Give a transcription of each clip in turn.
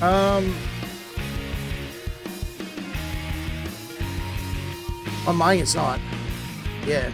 On mine it's not. Yeah.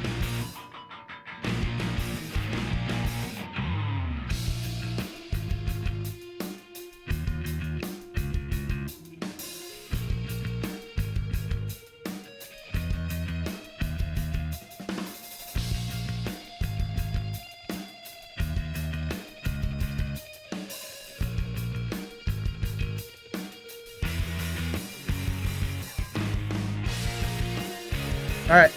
All right.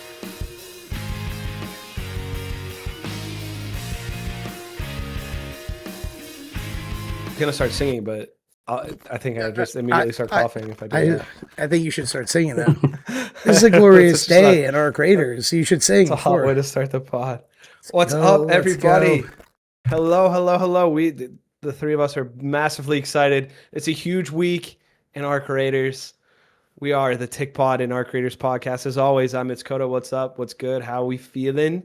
I'm gonna start singing, but I think I just immediately start coughing if I do that. I think you should start singing now. This is a glorious day in Arc Raiders. You should sing. It's a hot way to start the pod. What's go, up, everybody? go. Hello. We, the three of us, are massively excited. It's a huge week in Arc Raiders. We are the Tick Pod and Arc Raiders podcast. As always, I'm Coda. What's up? What's good? How we feeling?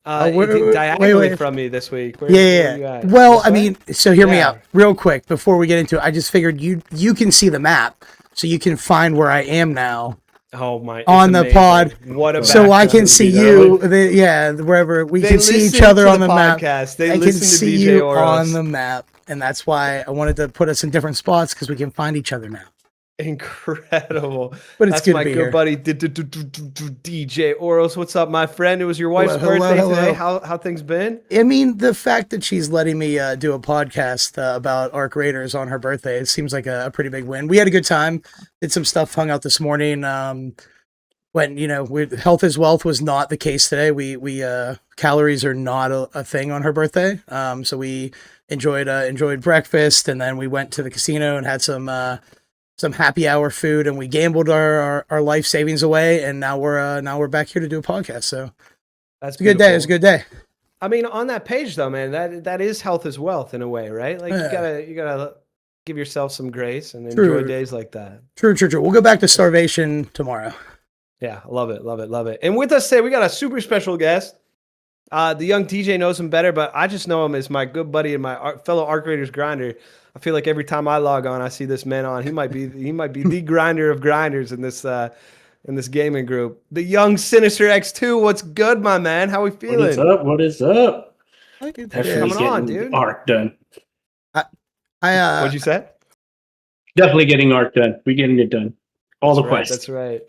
Diagonally from me this week. Where are you at? Well, I mean, so hear me out real quick before we get into it. I just figured you can see the map, so you can find where I am now. Oh my! On the pod, what a so I can see you. Wherever we can see each other on the map. I can see you on the map, and that's why I wanted to put us in different spots because we can find each other now. Incredible. But it's That's good my to be good here. buddy DJ Oros. What's up, my friend? It was your wife's birthday today. How things been? I mean, the fact that she's letting me do a podcast about Arc Raiders on her birthday, it seems like a pretty big win. We had a good time. Did some stuff, hung out this morning. When health is wealth was not the case today. We calories are not a thing on her birthday. So we enjoyed breakfast, and then we went to the casino and had some happy hour food, and we gambled our life savings away, and now we're back here to do a podcast. So that's a good day. It's a good day. I mean, on that page though, man, that is health is wealth in a way, right? Like you gotta give yourself some grace and enjoy days like that. True. We'll go back to starvation tomorrow. Yeah, love it. And with us today, we got a super special guest. The young DJ knows him better, but I just know him as my good buddy and my fellow Arc Raiders grinder. I feel like every time I log on, I see this man on. He might be the grinder of grinders in this gaming group. The young Sinister X2. What's good, my man? How we feeling? What is up? Coming on, dude. Arc done. What'd you say? Definitely getting Arc done. We're getting it done. All the quests. That's right.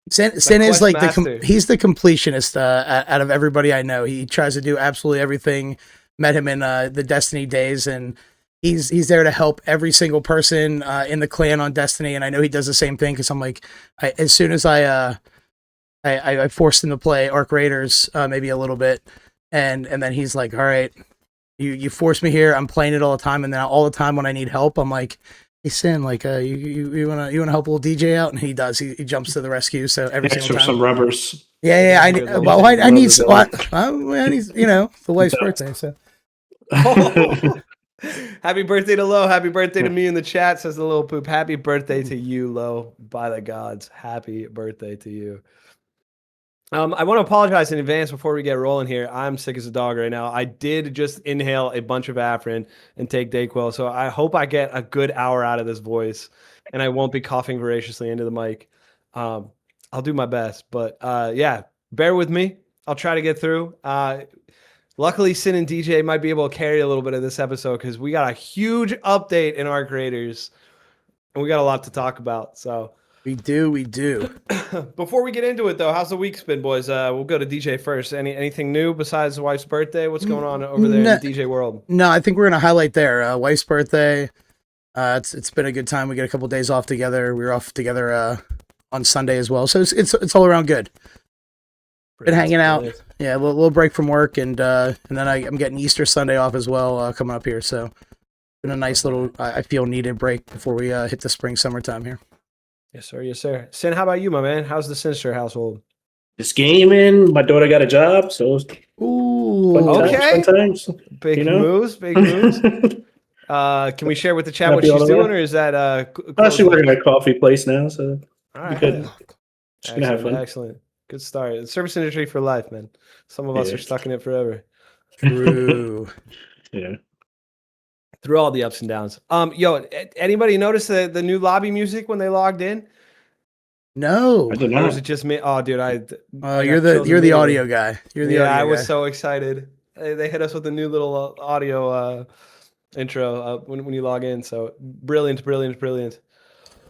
Sin is like he's the completionist out of everybody I know. He tries to do absolutely everything. Met him in the Destiny days, and he's there to help every single person in the clan on Destiny. And I know he does the same thing because I'm like, as soon as I forced him to play Arc Raiders maybe a little bit, and then he's like, all right, you forced me here. I'm playing it all the time, and then all the time when I need help, I'm like, hey Sin, like you wanna help a little DJ out, and he does. He jumps to the rescue. So every single time. Some rubbers. Yeah. I need the wife's birthday. So. Happy birthday to Lo. Happy birthday to me in the chat, says the little poop. Happy birthday to you, Lo. By the gods, happy birthday to you. I want to apologize in advance before we get rolling here. I'm sick as a dog right now. I did just inhale a bunch of Afrin and take Dayquil, so I hope I get a good hour out of this voice, and I won't be coughing voraciously into the mic. I'll do my best, but yeah, bear with me. I'll try to get through. Luckily, Sin and DJ might be able to carry a little bit of this episode because we got a huge update in Arc Raiders, and we got a lot to talk about. So we do. Before we get into it, though, how's the week been, boys? We'll go to DJ first. Anything new besides the wife's birthday? What's going on over there in the DJ world? No, I think we're gonna highlight there. Wife's birthday. It's been a good time. We get a couple days off together. We were off together on Sunday as well, so it's all around good. Been hanging out. Yeah, a little break from work, and then I'm getting Easter Sunday off as well coming up here. So been a nice little, I feel, needed break before we hit the summertime here. Yes, sir. Sin, how about you, my man? How's the Sinister household? Just gaming. My daughter got a job, so okay. Sometimes, big moves. Can we share with the chat what she's doing, or is that she's working at a coffee place now, so all right. Good. She's gonna have fun. Excellent. Good start. The service industry for life, man. Some of us are stuck in it forever. True. Yeah. through all the ups and downs. Yo, anybody notice the new lobby music when they logged in? No. I don't Or know. is it just me? Oh, dude, I You're the audio guy. You're the audio I guy. was so excited. They hit us with a new little audio intro when you log in. So brilliant.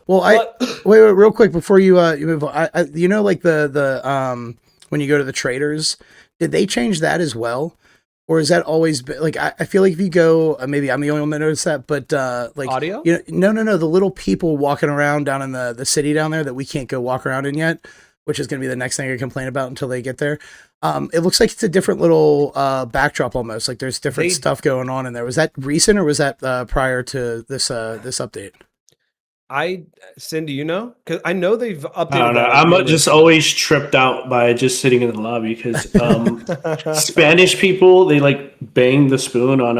Well, wait, real quick before you move on. You know, like the when you go to the traders, did they change that as well, or is that always been, like I feel like if you go, maybe I'm the only one that noticed that, but like audio? You know, no, the little people walking around down in the city down there that we can't go walk around in yet, which is going to be the next thing I complain about until they get there. It looks like it's a different little backdrop almost. Like there's different stuff going on in there. Was that recent or was that prior to this update? Sin, do you know? Because I know they've updated. I don't know. I'm just always tripped out by just sitting in the lobby because Spanish people, they like bang the spoon on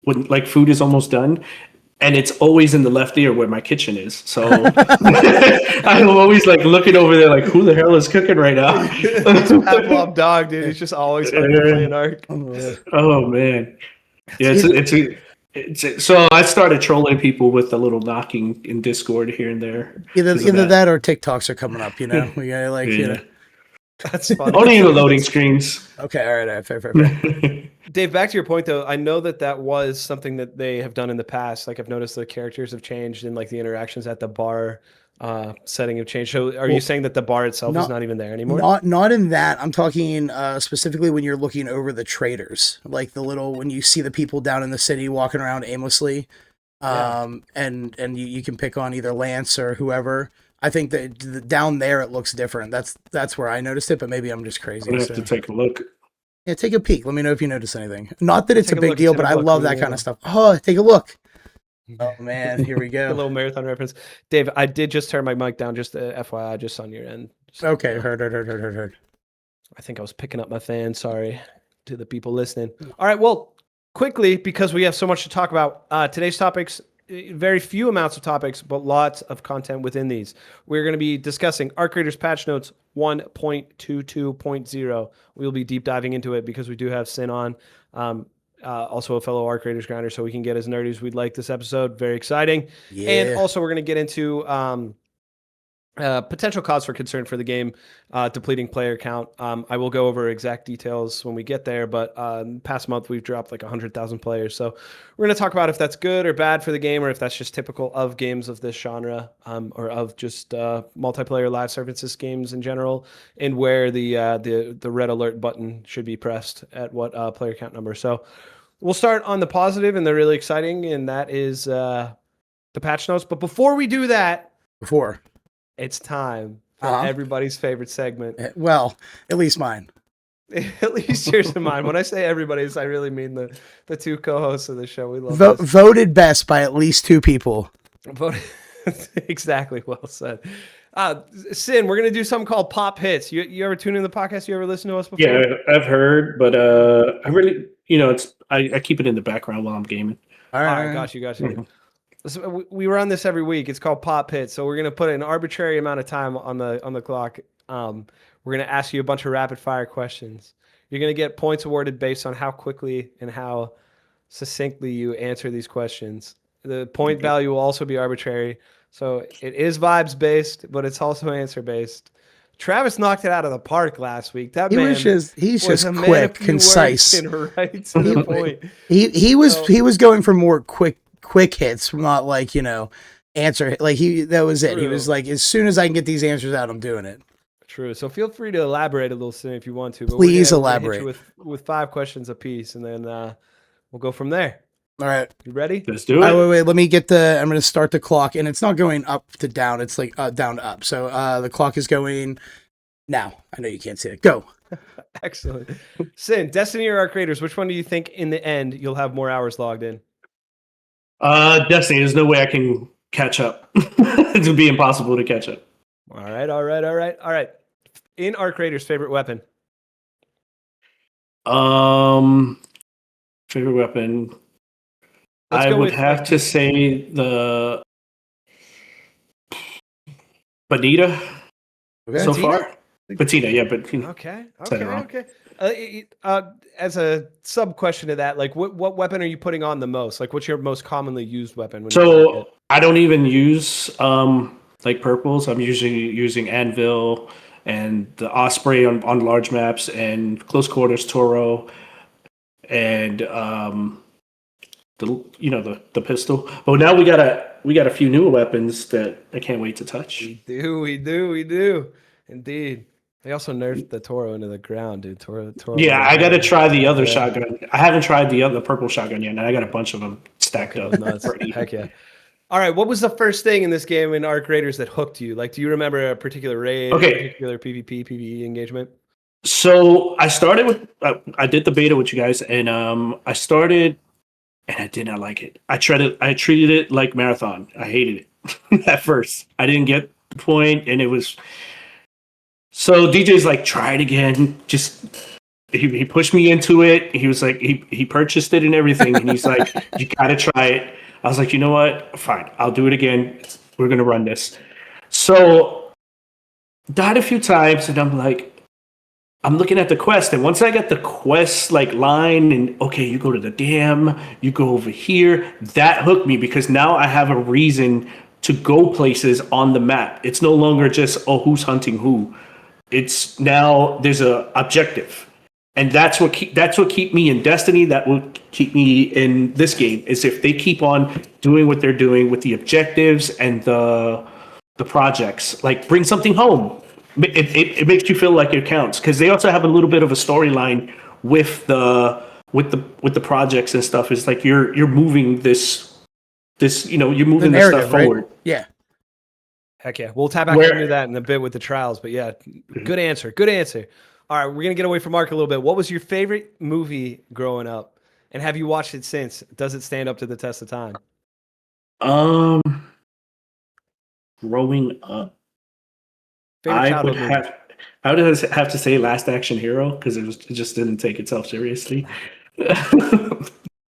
when like food is almost done, and it's always in the left ear where my kitchen is. So I'm always like looking over there, like who the hell is cooking right now? It's a Pavlov dog, dude. He's just always fucking playing Ark. Oh man, yeah, so I started trolling people with a little knocking in Discord here and there. Either that or TikToks are coming up, you know. We gotta you know. That's funny. Only in the loading screens. Okay, all right, fair. Dave, back to your point though, I know that was something that they have done in the past. Like I've noticed the characters have changed and like the interactions at the bar setting have changed. So are you saying that the bar itself is not even there anymore? Not in that. I'm talking specifically when you're looking over the traders, like when you see the people down in the city walking around aimlessly, and you can pick on either Lance or whoever. I think that down there it looks different. That's where I noticed it, but maybe I'm just crazy. I'm gonna have to take a look. Yeah, take a peek. Let me know if you notice anything. Not that it's a big deal, but I love that kind of stuff. Oh, take a look. Oh man, here we go. A little marathon reference. Dave, I did just turn my mic down, just FYI, just on your end. Okay, heard. I think I was picking up my fan. Sorry to the people listening. All right, well, quickly, because we have so much to talk about, today's topics, very few amounts of topics, but lots of content within these. We're going to be discussing Arc Raiders patch notes 1.22.0. We'll be deep diving into it because we do have Sin on, also a fellow Arc Raiders grinder, so we can get as nerdy as we'd like this episode. Very exciting. Yeah. And also we're going to get into potential cause for concern for the game, depleting player count. I will go over exact details when we get there, but past month we've dropped like 100,000 players. So we're going to talk about if that's good or bad for the game, or if that's just typical of games of this genre, or of just multiplayer live services games in general, and where the red alert button should be pressed at what player count number. So we'll start on the positive and the really exciting, and that is the patch notes. But before we do that, it's time for everybody's favorite segment. Well, at least mine. At least yours and mine. When I say everybody's, I really mean the two co-hosts of the show. We love voted best by at least two people. Exactly. Well said. Sin, we're going to do something called Pop Hits. You ever tune in the podcast? You ever listen to us before? Yeah, I've heard, but I really, I keep it in the background while I'm gaming. All right. Got you. Mm-hmm. So we run this every week. It's called Pop Hits. So we're going to put an arbitrary amount of time on the clock. We're going to ask you a bunch of rapid fire questions. You're going to get points awarded based on how quickly and how succinctly you answer these questions. The point value will also be arbitrary. So it is vibes based, but it's also answer based. Travis knocked it out of the park last week. He's just quick, concise, and right to the point. He was going for more quick hits, not like, answer. Like that was it. True. He was like, as soon as I can get these answers out, I'm doing it. True. So feel free to elaborate a little soon if you want to. But please elaborate. With 5 questions apiece, and then we'll go from there. All right. You ready? Let's do it. Wait. Let me get I'm going to start the clock, and it's not going up to down. It's like down to up. So the clock is going now. I know you can't see it. Go. Excellent. Sin, Destiny or Arc Raiders, which one do you think in the end you'll have more hours logged in? Destiny. There's no way I can catch up. It would be impossible to catch up. All right. In Arc Raiders, favorite weapon? Favorite weapon. I would have to say the Bonita so far. Patina, yeah, but Okay. As a sub question to that, like what weapon are you putting on the most? Like what's your most commonly used weapon? When So I don't even use like purples. I'm usually using Anvil and the Osprey on large maps and close quarters Toro and the pistol. But now we got a few newer weapons that I can't wait to touch. We do. Indeed. They also nerfed the Toro into the ground, dude. Toro. Yeah, I got to try the other shotgun. I haven't tried the purple shotgun yet, and I got a bunch of them stacked up. Nuts. Heck yeah. All right, what was the first thing in this game in Arc Raiders that hooked you? Like, do you remember a particular raid, a particular PvP, PvE engagement? So I started with, I did the beta with you guys, and I started, and I did not like it. I treated it like Marathon. I hated it at first. I didn't get the point, and it was. So DJ's like, try it again. Just he pushed me into it. He was like, he purchased it and everything, and he's like, you gotta try it. I was like, you know what? Fine, I'll do it again. We're gonna run this. So died a few times, and I'm like, I'm looking at the quest, and once I get the quest like line, and okay, you go to the dam, you go over here, that hooked me because now I have a reason to go places on the map. It's no longer just who's hunting who. It's now there's a objective, and that's what keep me in Destiny. That will keep me in this game. Is if they keep on doing what they're doing with the objectives and the projects, like bring something home. It makes you feel like it counts because they also have a little bit of a storyline with the projects and stuff. It's like you're moving this you're moving this stuff forward. Right? Yeah. Heck yeah. We'll tap back into that in a bit with the trials, but yeah, good answer. Good answer. All right, we're going to get away from Mark a little bit. What was your favorite movie growing up? And have you watched it since? Does it stand up to the test of time? Growing up, I would have to say Last Action Hero because it just didn't take itself seriously.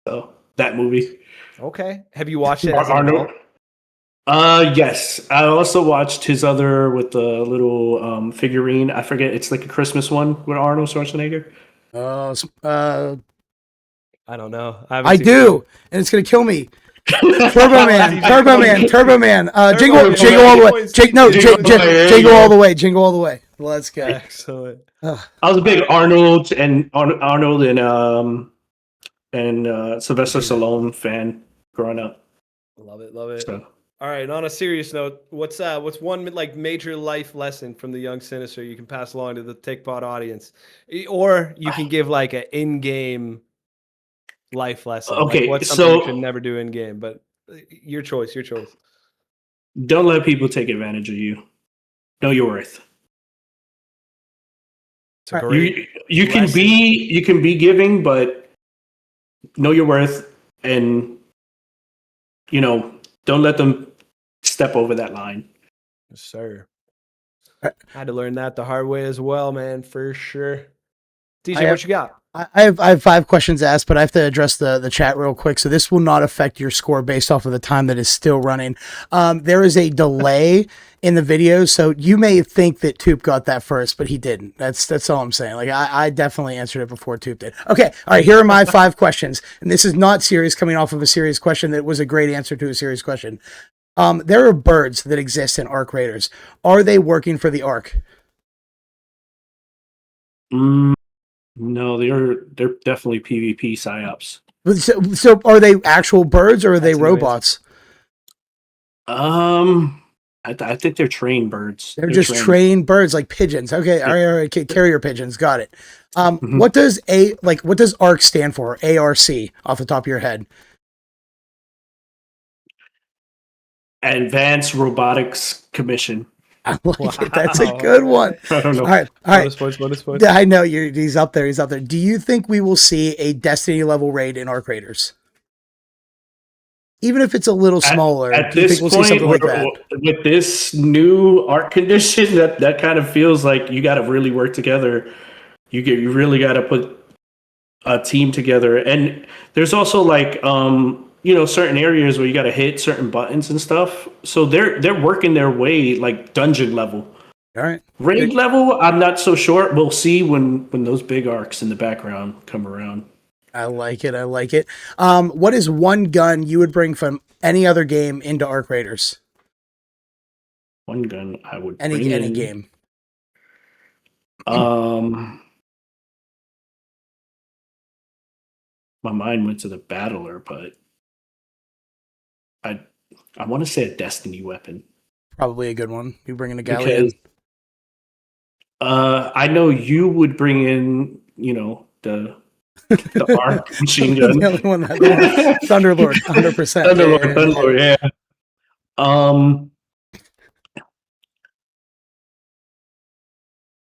So that movie. Okay. Have you watched it? Arnold? Yes. I also watched his other with the little figurine. I forget. It's like a Christmas one with Arnold Schwarzenegger. I don't know. I do, and it's gonna kill me. Turbo Man. Jingle all the way. Jingle all the way. Jingle all the way. Let's go. Excellent. I was a big Arnold and Sylvester Stallone fan growing up. Love it. So. All right. On a serious note, what's one like major life lesson from the young Sinister you can pass along to the TickPod audience, or you can give like an in-game life lesson? Okay, like what's something you should never do in game, but your choice. Don't let people take advantage of you. Know your worth. You can be giving, but know your worth, and don't let them step over that line. Yes, sir. I had to learn that the hard way as well, man, for sure. DJ, what you got? I have 5 questions asked, but I have to address the chat real quick. So this will not affect your score based off of the time that is still running. There is a delay in the video, so you may think that Toop got that first, but he didn't. That's all I'm saying. Like I definitely answered it before Toop did. Okay, all right. Here are my 5 questions, and this is not serious, coming off of a serious question that was a great answer to a serious question. There are birds that exist in Arc Raiders. Are they working for the Arc? No, they're definitely PvP psyops. So are they actual birds or are they robots? I think they're trained birds. They're just trained birds, like pigeons. Okay, all right, carrier pigeons, got it. What does ARC stand for? ARC off the top of your head. Advanced Robotics Commission. I like it. That's a good one. I don't know. All right. Bonus points. I know he's up there. Do you think we will see a Destiny level raid in Arc Raiders? Even if it's a little smaller, do you think we'll see something like that? With this new art condition, that kind of feels like you got to really work together. You really got to put a team together, and there's also like certain areas where you got to hit certain buttons and stuff. So they're working their way like dungeon level. All right. Raid level, I'm not so sure. We'll see when those big arcs in the background come around. I like it. I like it. What is one gun you would bring from any other game into Arc Raiders? One gun I would any bring any in. game. My mind went to the Battler, but I want to say a Destiny weapon. Probably a good one. You bring in a galleon. Because I know you would bring in, the arc machine gun. The only one that Thunderlord, 100%. Thunderlord, yeah.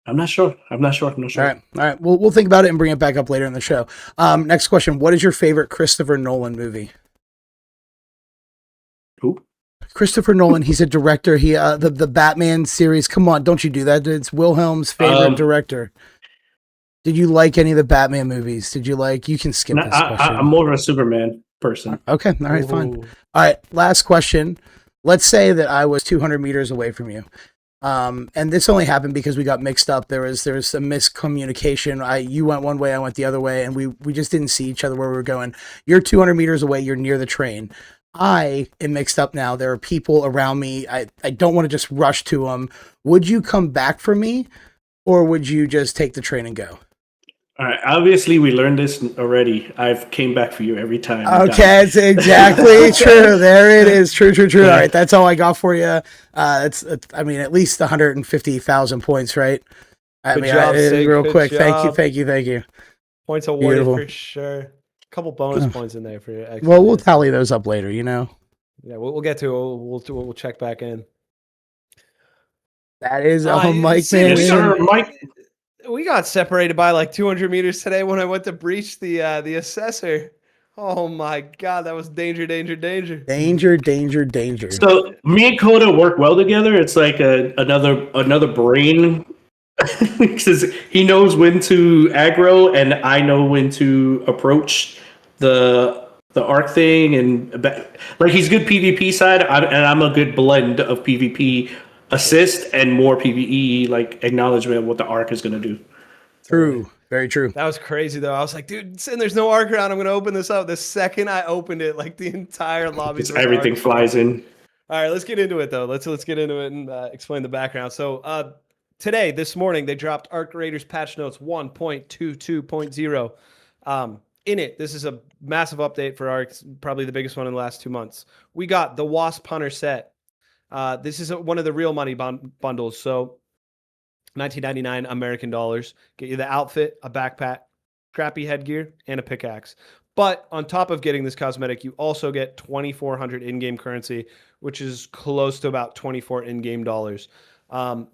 I'm not sure. All right. We'll think about it and bring it back up later in the show. Next question: what is your favorite Christopher Nolan movie? Who? Christopher Nolan. He's a director. He the Batman series. Come on, don't you do that? It's Wilhelm's favorite director. Did you like any of the Batman movies? Did you like? You can skip this question. I'm more of a Superman person. Okay. All right. Fine. All right. Last question. Let's say that I was 200 meters away from you. And this only happened because we got mixed up. There was some miscommunication. You went one way, I went the other way, and we just didn't see each other where we were going. You're 200 meters away. You're near the train. I am mixed up now. There are people around me. I don't want to just rush to them. Would you come back for me, or would you just take the train and go? All right. Obviously, we learned this already. I've came back for you every time. Okay, it's exactly true. There it is. True. All right, that's all I got for you. It's I mean, at least 150,000 points, right? Good job, Sig. Real Good quick. job. Thank you. Points awarded Beautiful. for sure. A couple bonus points in there for you. Well, we'll tally those up later. Yeah, we'll get to it. We'll check back in. That is Mike, man. Mike. We got separated by like 200 meters today when I went to breach the assessor. Oh my God, that was danger. So me and Coda work well together. It's like another brain, because he knows when to aggro and I know when to approach the arc thing, and like he's good PvP side, and I'm a good blend of PvP assist and more PvE like acknowledgement of what the arc is going to do. True. Very true. That was crazy though. I was like, dude, there's no arc around. I'm going to open this up. The second I opened it, like the entire lobby. Everything flies in. All right, let's get into it though. Let's get into it and explain the background. So this morning, they dropped Arc Raiders patch notes 1.22.0. In it, this is a massive update for Arc, probably the biggest one in the last 2 months. We got the Wasp Hunter set. This is one of the real money bundles. So $19.99 American dollars. Get you the outfit, a backpack, Scrappy headgear, and a pickaxe. But on top of getting this cosmetic, you also get 2,400 in-game currency, which is close to about 24 in-game dollars.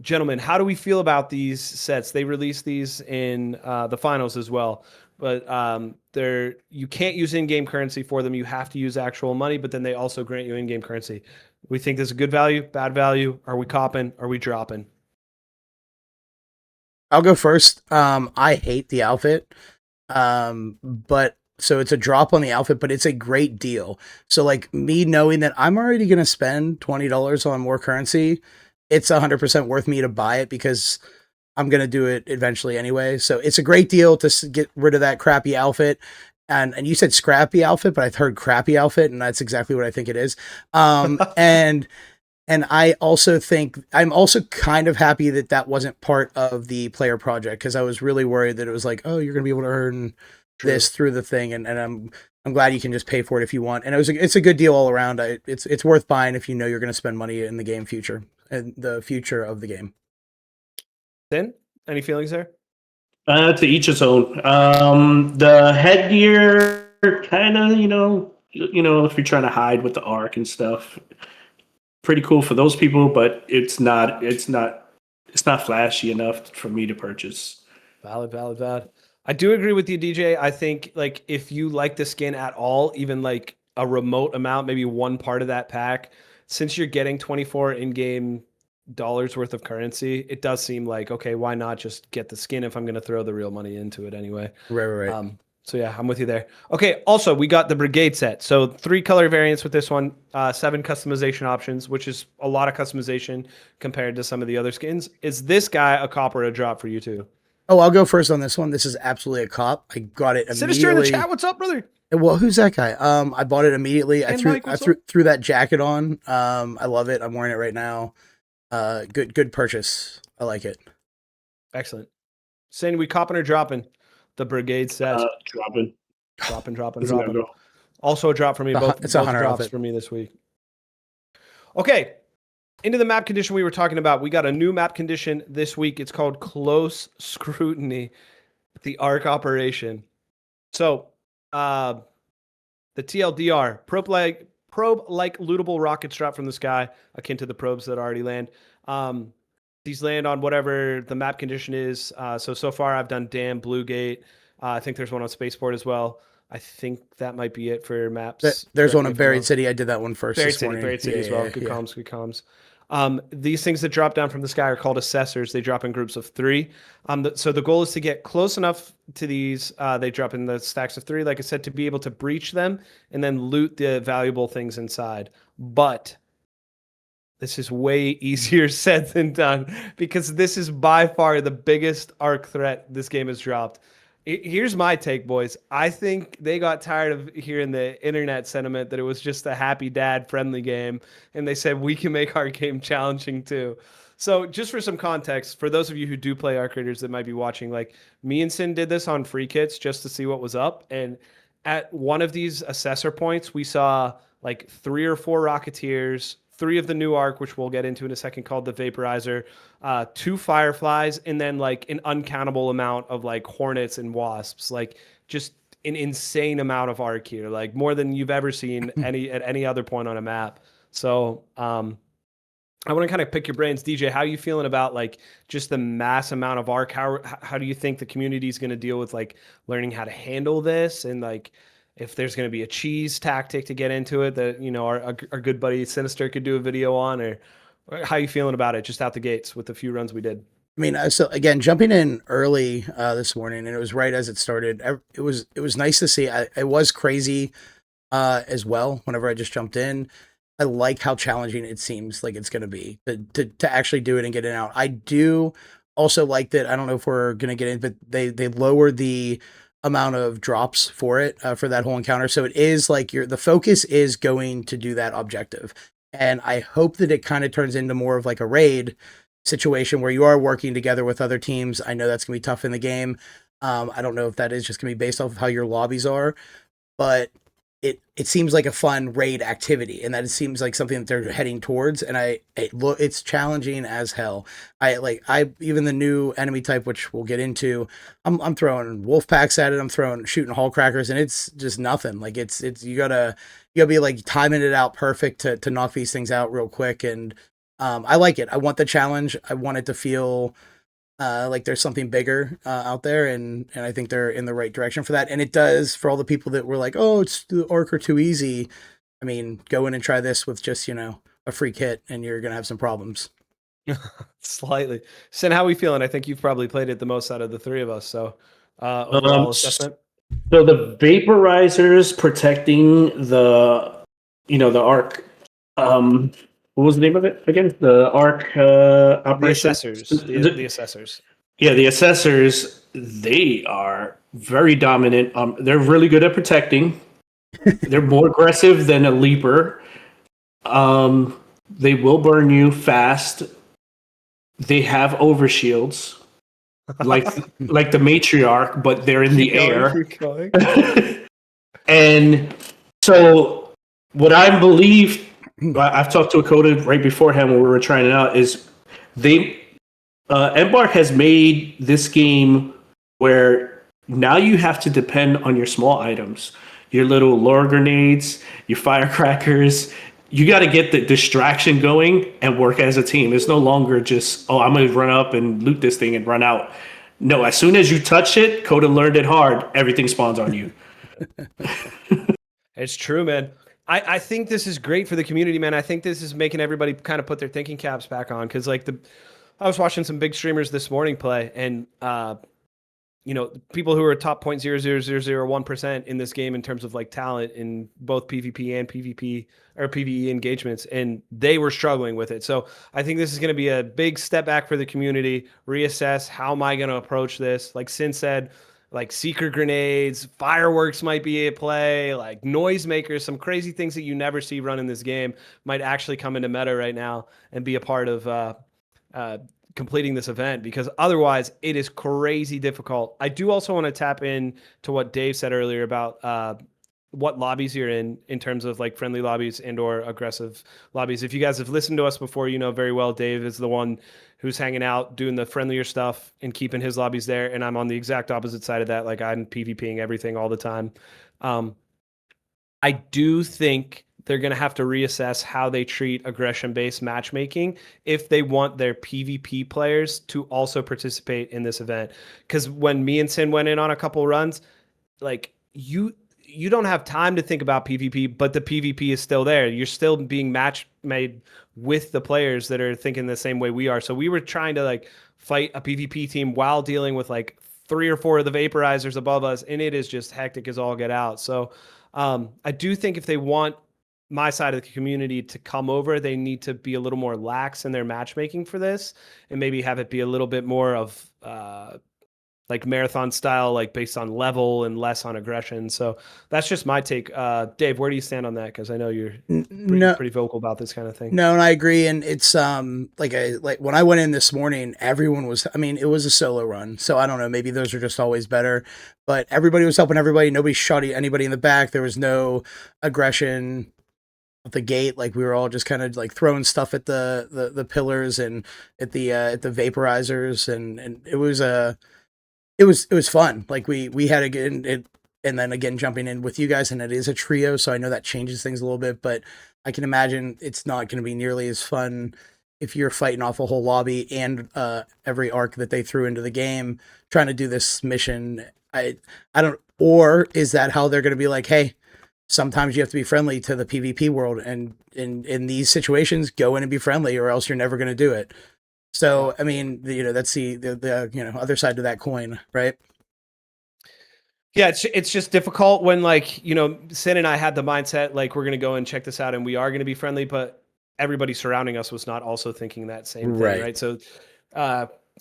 Gentlemen, how do we feel about these sets? They released these in the finals as well. But you can't use in-game currency for them. You have to use actual money, but then they also grant you in-game currency. We think this is good value, bad value. Are we copping? Are we dropping? I'll go first. I hate the outfit. But so it's a drop on the outfit, but it's a great deal. So like me knowing that I'm already going to spend $20 on more currency, it's 100% worth me to buy it because I'm going to do it eventually anyway. So it's a great deal to get rid of that crappy outfit. And you said scrappy outfit, but I've heard crappy outfit, and that's exactly what I think it is. And I also think I'm also kind of happy that wasn't part of the player project, because I was really worried that it was like, oh, you're going to be able to earn this through the thing. And I'm glad you can just pay for it if you want. And it's a good deal all around. It's worth buying if you know you're going to spend money in the game future and the future of the game. Then, any feelings there? To each its own. The headgear, kind of, if you're trying to hide with the arc and stuff, pretty cool for those people, but it's not flashy enough for me to purchase. Valid. I do agree with you, DJ. I think like if you like the skin at all, even like a remote amount, maybe one part of that pack, since you're getting 24 in-game dollars worth of currency, it does seem like, okay, why not just get the skin if I'm going to throw the real money into it anyway? Right. So yeah, I'm with you there. Okay, also we got the Brigade set. So 3 color variants with this one, 7 customization options, which is a lot of customization compared to some of the other skins. Is this guy a cop or a drop for you too? Oh, I'll go first on this one. This is absolutely a cop. I got it Sinister in the immediately. chat. What's up, brother? Well, who's that guy? I bought it immediately. And I Mike, what's threw that jacket on. I love it. I'm wearing it right now. Good purchase. I like it. Excellent. Saying we copping or dropping the Brigade set? Dropping. Dropping. Also a drop for me. Both $100 drops for me this week. Okay. Into the map condition we were talking about. We got a new map condition this week. It's called Close Scrutiny, the ARC operation. So, the TLDR, probe-like lootable rockets drop from the sky, akin to the probes that already land. These land on whatever the map condition is. So far I've done Dam, Blue Gate. I think there's one on Spaceport as well. I think that might be it for maps. There's one in Buried City. I did that one first Buried this morning. Buried City as well. Good comms. These things that drop down from the sky are called assessors. They drop in groups of 3. So the goal is to get close enough to these. They drop in the stacks of 3, like I said, to be able to breach them and then loot the valuable things inside. But this is way easier said than done because this is by far the biggest ARC threat this game has dropped. Here's my take, boys. I think they got tired of hearing the internet sentiment that it was just a happy dad friendly game, and they said we can make our game challenging too. So just for some context, for those of you who do play ARC Raiders that might be watching, like me and Sin did this on free kits just to see what was up, and at one of these assessor points, we saw like 3 or 4 Rocketeers, 3 of the new ARC, which we'll get into in a second, called the Vaporizer, 2 Fireflies, and then like an uncountable amount of like Hornets and Wasps, like just an insane amount of ARC here, like more than you've ever seen at any other point on a map. So I want to kind of pick your brains, DJ. How are you feeling about like just the mass amount of ARC? How do you think the community is going to deal with like learning how to handle this, and like if there's going to be a cheese tactic to get into it that, you know, our good buddy Sinister could do a video on, or how are you feeling about it just out the gates with the few runs we did? I mean, so again, jumping in early this morning, and it was right as it started. It was nice to see. It was crazy as well whenever I just jumped in. I like how challenging it seems like it's going to be to actually do it and get it out. I do also like that. I don't know if we're going to get in, but they lowered the amount of drops for it for that whole encounter. So it is like the focus is going to do that objective. And I hope that it kind of turns into more of like a raid situation where you are working together with other teams. I know that's gonna be tough in the game. I don't know if that is just gonna be based off of how your lobbies are, but it seems like a fun raid activity, and that it seems like something that they're heading towards. And it's challenging as hell. I even the new enemy type, which we'll get into, I'm throwing wolf packs at it. I'm shooting hull crackers, and it's just nothing. Like it's you gotta be like timing it out perfect to knock these things out real quick. And I like it. I want the challenge. I want it to feel like there's something bigger out there, and I think they're in the right direction for that. And it does, for all the people that were like, oh, it's the ARC are too easy. I mean, go in and try this with just, you know, a free kit, and you're gonna have some problems. Slightly. Sin, how are we feeling? I think you've probably played it the most out of the 3 of us. So overall assessment. So the vaporizers protecting the ARC. What was the name of it again? The ARC operation. The assessors. Yeah, the assessors. They are very dominant. They're really good at protecting. They're more aggressive than a leaper. They will burn you fast. They have overshields, like the matriarch, but they're in the air. Keep going. And so, what I believe. I've talked to a Coda right beforehand when we were trying it out. Is Embark has made this game where now you have to depend on your small items, your little lure grenades, your firecrackers. You got to get the distraction going and work as a team. It's no longer just, oh, I'm going to run up and loot this thing and run out. No, as soon as you touch it, Coda learned it hard. Everything spawns on you. It's true, man. I think this is great for the community, man. I think this is making everybody kind of put their thinking caps back on, because like I was watching some big streamers this morning play, and people who are top 0.00001% in this game in terms of like talent in both PvP and PvP or PvE engagements, and they were struggling with it. So I think this is going to be a big step back for the community. Reassess, how am I going to approach this? Like Sin said, like seeker grenades, fireworks might be at play, like noisemakers, some crazy things that you never see run in this game might actually come into meta right now and be a part of completing this event, because otherwise it is crazy difficult. I do also want to tap in to what Dave said earlier about what lobbies you're in terms of like friendly lobbies and or aggressive lobbies. If you guys have listened to us before, you know very well Dave is the one who's hanging out doing the friendlier stuff and keeping his lobbies there, and I'm on the exact opposite side of that. Like I'm PvPing everything all the time. I do think they're going to have to reassess how they treat aggression-based matchmaking if they want their PvP players to also participate in this event. Because when me and Sin went in on a couple runs, like you don't have time to think about PvP, but the PvP is still there. You're still being match made with the players that are thinking the same way we are. So we were trying to like fight a PvP team while dealing with like 3 or 4 of the vaporizers above us, and it is just hectic as all get out. So I do think if they want my side of the community to come over, they need to be a little more lax in their matchmaking for this, and maybe have it be a little bit more of like marathon style, like based on level and less on aggression. So that's just my take. Dave, where do you stand on that? Because I know you're pretty vocal about this kind of thing. No, and I agree. And it's like when I went in this morning, everyone was. I mean, it was a solo run, so I don't know. Maybe those are just always better. But everybody was helping everybody. Nobody shot anybody in the back. There was no aggression at the gate. Like we were all just kind of like throwing stuff at the pillars and at the vaporizers, and it was fun. Like we had it, and then again jumping in with you guys, and it is a trio, so I know that changes things a little bit, but I can imagine it's not going to be nearly as fun if you're fighting off a whole lobby and every arc that they threw into the game trying to do this mission. I don't, or is that how they're going to be like, hey, sometimes you have to be friendly to the PvP world, and in these situations, go in and be friendly, or else you're never going to do it. So, I mean, that's the other side to that coin, right? Yeah, it's just difficult when Sin and I had the mindset like we're going to go and check this out and we are going to be friendly, but everybody surrounding us was not also thinking that same thing, right? So,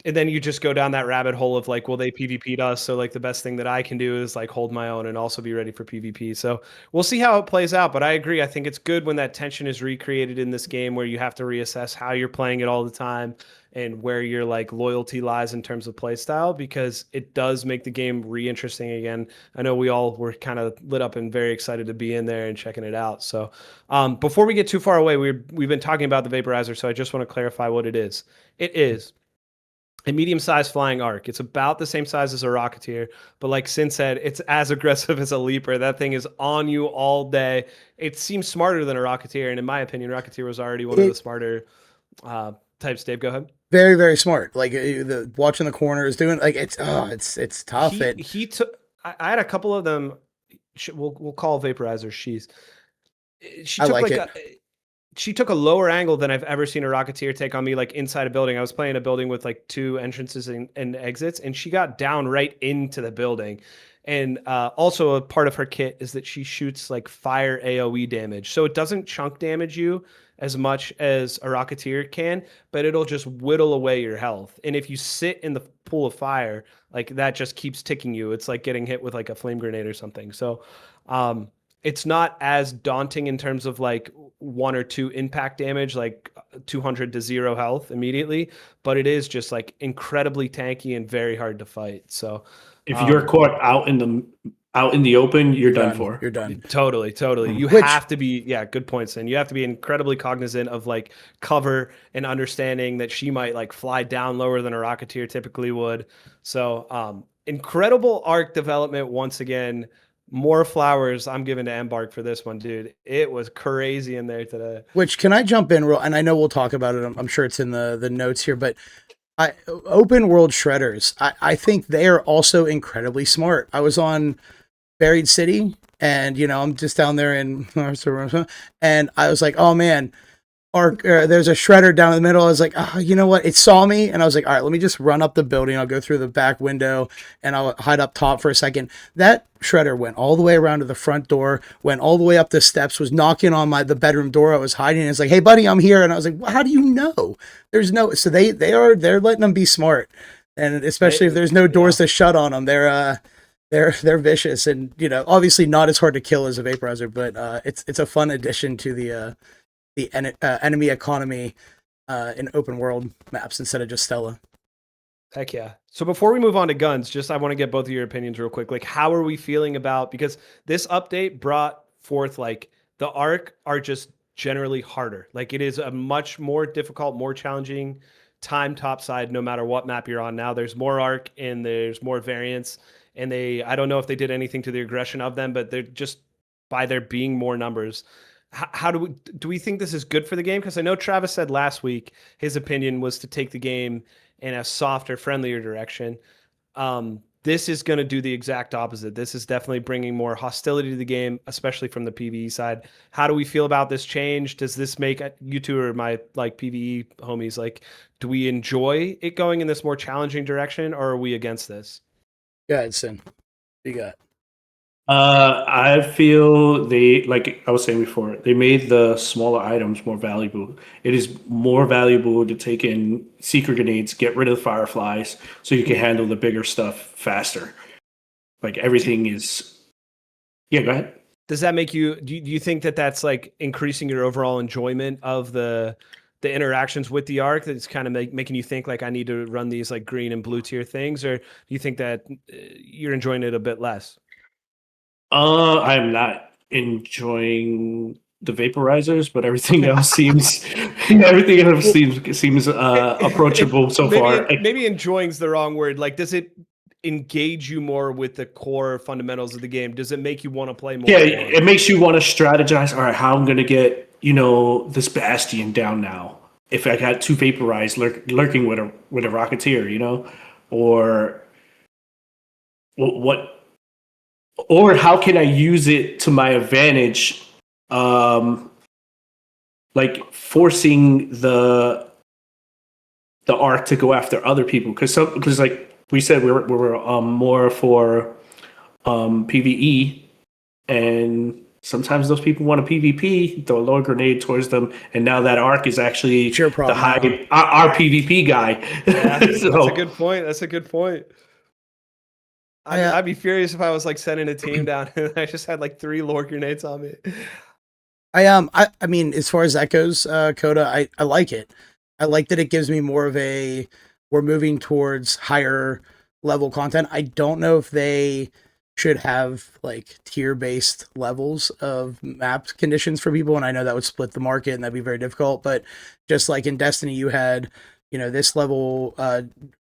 and then you just go down that rabbit hole of like, well, they PvP'd us, so like the best thing that I can do is like hold my own and also be ready for PvP. So we'll see how it plays out, but I agree. I think it's good when that tension is recreated in this game where you have to reassess how you're playing it all the time and where your like loyalty lies in terms of play style, because it does make the game re-interesting again. I know we all were kind of lit up and very excited to be in there and checking it out. So before we get too far away, we've been talking about the vaporizer, so I just want to clarify what it is. It is a medium-sized flying arc. It's about the same size as a Rocketeer, but like Sin said, it's as aggressive as a Leaper. That thing is on you all day. It seems smarter than a Rocketeer, and in my opinion, Rocketeer was already one of the smarter types. Dave, go ahead. Very, very smart. Like watching the corners, doing like it's tough. He took. I had a couple of them. We'll call vaporizers. She took she took a lower angle than I've ever seen a Rocketeer take on me, like inside a building. I was playing a building with like 2 entrances and exits, and she got down right into the building. And also a part of her kit is that she shoots like fire AoE damage. So it doesn't chunk damage you as much as a Rocketeer can, but it'll just whittle away your health. And if you sit in the pool of fire, like that just keeps ticking you. It's like getting hit with like a flame grenade or something. So it's not as daunting in terms of like 1 or 2 impact damage, like 200 to 0 health immediately, but it is just like incredibly tanky and very hard to fight. So if you're caught out in the open, you're done for. You're done. Totally. You have to be, good points. And you have to be incredibly cognizant of like cover and understanding that she might like fly down lower than a Rocketeer typically would. So incredible arc development once again. More flowers I'm giving to Embark for this one, dude. It was crazy in there today. Which, can I jump in real? And I know we'll talk about it. I'm sure it's in the notes here, but open world shredders, I think they are also incredibly smart. I was on Buried City, and I'm just down there in, and I was like, oh man, arc. There's a shredder down in the middle. I was like, you know what? It saw me, and I was like, all right, let me just run up the building. I'll go through the back window, and I'll hide up top for a second. That shredder went all the way around to the front door, went all the way up the steps, was knocking on the bedroom door I was hiding. And it's like, hey, buddy, I'm here. And I was like, well, how do you know? There's no. So they're letting them be smart, and especially if there's no doors to shut on them, they're vicious, and obviously not as hard to kill as a vaporizer, but it's a fun addition to the enemy economy in open world maps instead of just Stella. Heck yeah. So before we move on to guns, I want to get both of your opinions real quick. Like, how are we feeling about, because this update brought forth like the arc are just generally harder. Like, it is a much more difficult, more challenging time topside no matter what map you're on now. There's more arc and there's more variance. And I don't know if they did anything to the aggression of them, but they're just, by there being more numbers, how do we think this is good for the game? Because I know Travis said last week his opinion was to take the game in a softer, friendlier direction. This is going to do the exact opposite. This is definitely bringing more hostility to the game, especially from the PvE side. How do we feel about this change? Does this make you two or my PvE homies, do we enjoy it going in this more challenging direction, or are we against this? Go ahead, Sin. What you got? I feel like I was saying before, they made the smaller items more valuable. It is more valuable to take in secret grenades, get rid of the fireflies, so you can handle the bigger stuff faster. Like, everything is. Yeah, go ahead. Does that make you? Do you think that that's like increasing your overall enjoyment of the interactions with the arc? That's kind of making you think like, I need to run these like green and blue tier things, or do you think that you're enjoying it a bit less? I am not enjoying the vaporizers, but everything else seems approachable so far. Maybe enjoying's the wrong word. Like, does it engage you more with the core fundamentals of the game? Does it make you want to play more? Yeah, it makes you want to strategize. All right, how I'm gonna get this bastion down now. If I got two vaporized lurking with a rocketeer, or what. Or how can I use it to my advantage? Like forcing the arc to go after other people, because like we said, we're more for PvE, and sometimes those people want a PvP, throw a low grenade towards them, and now that arc is actually the high our PvP guy. Yeah, so, that's a good point. I'd be furious if I was like sending a team down and I just had like 3 lore grenades on me. I mean, as far as that goes, Coda, I like it. I like that it gives me more of we're moving towards higher level content. I don't know if they should have like tier based levels of map conditions for people, and I know that would split the market and that'd be very difficult. But just like in Destiny, you had this level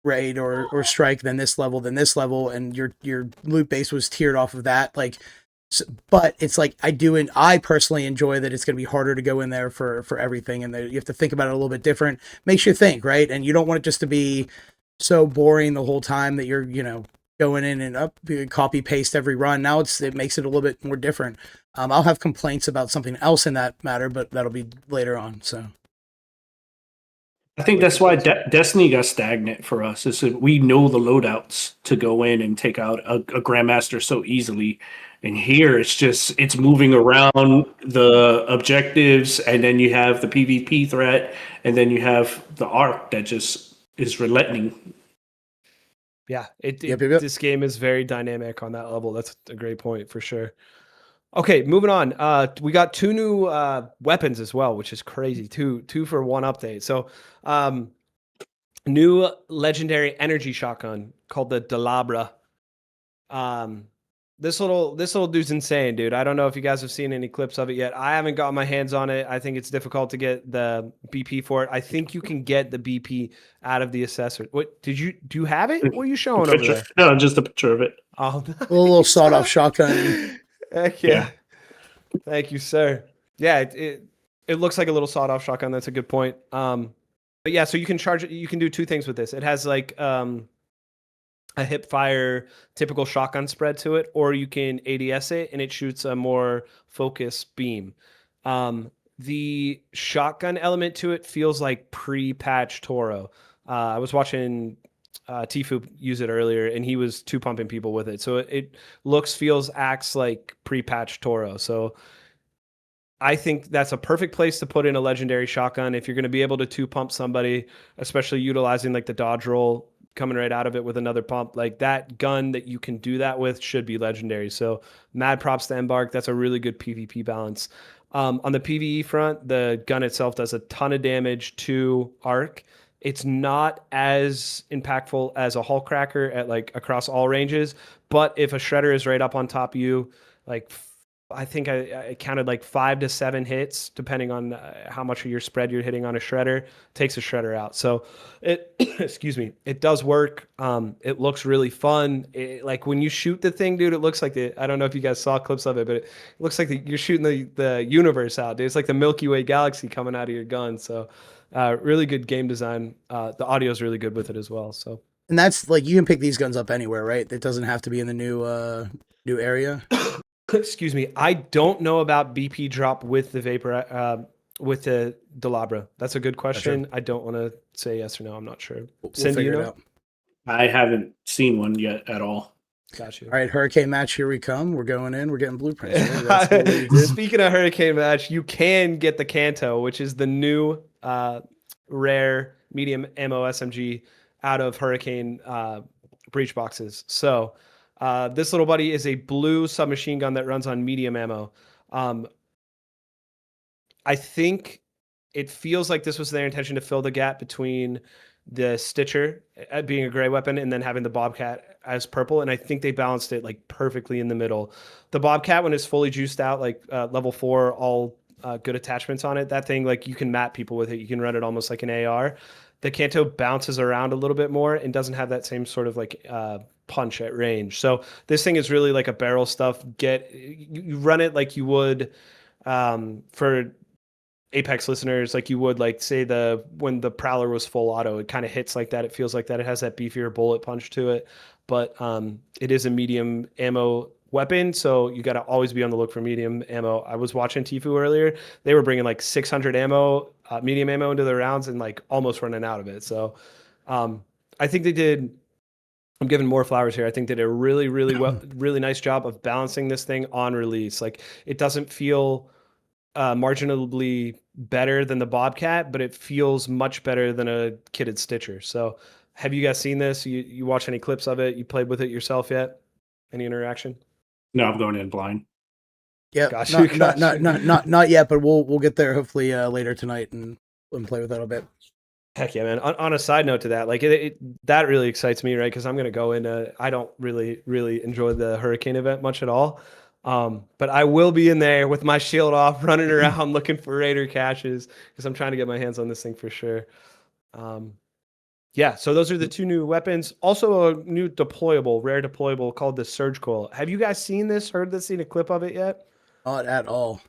raid or strike, then this level, and your loot base was tiered off of that. Like, but it's like I personally enjoy that it's going to be harder to go in there for everything, and you have to think about it a little bit different. Makes you think, right? And you don't want it just to be so boring the whole time that you're going in and copy paste every run. Now it makes it a little bit more different. I'll have complaints about something else in that matter, but that'll be later on. So I think that's why Destiny got stagnant for us. Is that we know the loadouts to go in and take out a Grandmaster so easily. And here it's moving around the objectives, and then you have the PvP threat, and then you have the arc that just is relenting. Yeah, this game is very dynamic on that level. That's a great point for sure. Okay, moving on. We got 2 new weapons as well, which is crazy. Two for one update. So, new legendary energy shotgun called the Delabra. This little dude's insane, dude. I don't know if you guys have seen any clips of it yet. I haven't got my hands on it. I think it's difficult to get the BP for it. I think you can get the BP out of the assessor. What do you have it? What are you showing over there? No, just a picture of it. Oh, nice. A little sawed-off shotgun. Heck yeah. Thank you, sir. Yeah, it looks like a little sawed-off shotgun. That's a good point. But yeah, so you can charge it. You can do 2 things with this. It has like a hip fire typical shotgun spread to it, or you can ADS it and it shoots a more focused beam. the shotgun element to it feels like pre-patch Toro. I was watching Tfue use it earlier, and he was two pumping people with it. So it looks, feels, acts like pre-patch Toro. So I think that's a perfect place to put in a legendary shotgun if you're going to be able to two pump somebody, especially utilizing like the dodge roll coming right out of it with another pump. Like that gun that you can do that with should be legendary. So mad props to Embark. That's a really good PvP balance. On the PvE front, the gun itself does a ton of damage to arc. It's not as impactful as a hull cracker at like across all ranges, but if a shredder is right up on top of you, like I think I counted like 5 to 7 hits, depending on how much of your spread you're hitting on a shredder, takes a shredder out. So it, excuse me, it does work. It looks really fun. Like when you shoot the thing, dude, it looks like I don't know if you guys saw clips of it, but it looks like you're shooting the universe out, dude. It's like the Milky Way galaxy coming out of your gun. So really good game design. The audio is really good with it as well. So. And that's like, you can pick these guns up anywhere, right? It doesn't have to be in the new area. Excuse me. I don't know about BP drop with the Vapor, with the Delabra. That's a good question. Gotcha. I don't want to say yes or no. I'm not sure. We'll Cindy, figure you it know? out. I haven't seen one yet at all. Got you. All right, Hurricane match, here we come. We're going in. We're getting blueprints. Right? That's what we did. Speaking of Hurricane match, you can get the Kanto, which is the new rare medium ammo SMG out of Hurricane breach boxes. So this little buddy is a blue submachine gun that runs on medium ammo. I think it feels like this was their intention to fill the gap between the Stitcher being a gray weapon and then having the Bobcat as purple. And I think they balanced it like perfectly in the middle. The Bobcat, when it's fully juiced out, like level 4, all good attachments on it, that thing, like you can map people with it. You can run it almost like an AR. The Kanto bounces around a little bit more and doesn't have that same sort of like punch at range. So this thing is really like a barrel stuff. You run it like you would for Apex listeners, like you would like say when the Prowler was full auto, it kind of hits like that. It feels like that. It has that beefier bullet punch to it, but it is a medium ammo weapon, so you got to always be on the look for medium ammo. I was watching Tfue earlier. They were bringing like 600 ammo, medium ammo into the rounds and like almost running out of it. So I think they did. I'm giving more flowers here. I think they did a really, really really nice job of balancing this thing on release. Like it doesn't feel marginally better than the Bobcat, but it feels much better than a kitted Stitcher. So have you guys seen this? You watch any clips of it? You played with it yourself yet? Any interaction? No, I'm going in blind. Yeah, not yet, but we'll get there hopefully later tonight and play with that a bit. Heck yeah, man. On a side note to that, like that really excites me, right? Because I'm going to go into, I don't really enjoy the Hurricane event much at all. But I will be in there with my shield off, running around looking for Raider caches because I'm trying to get my hands on this thing for sure. Yeah, so those are the two new weapons. Also a new rare deployable called the Surge Coil. Have you guys seen this, heard this, seen a clip of it yet? Not at all.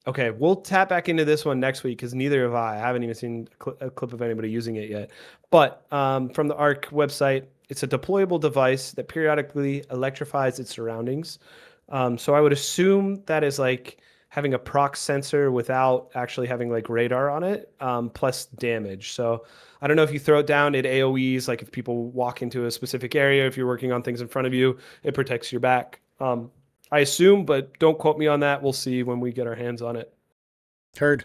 Okay, we'll tap back into this one next week because neither have I. I haven't even seen a clip of anybody using it yet. But from the ARC website, it's a deployable device that periodically electrifies its surroundings. So I would assume that is like having a prox sensor without actually having like radar on it, plus damage. So I don't know if you throw it down, it AoEs, like if people walk into a specific area, if you're working on things in front of you, it protects your back. I assume, but don't quote me on that. We'll see when we get our hands on it. Heard.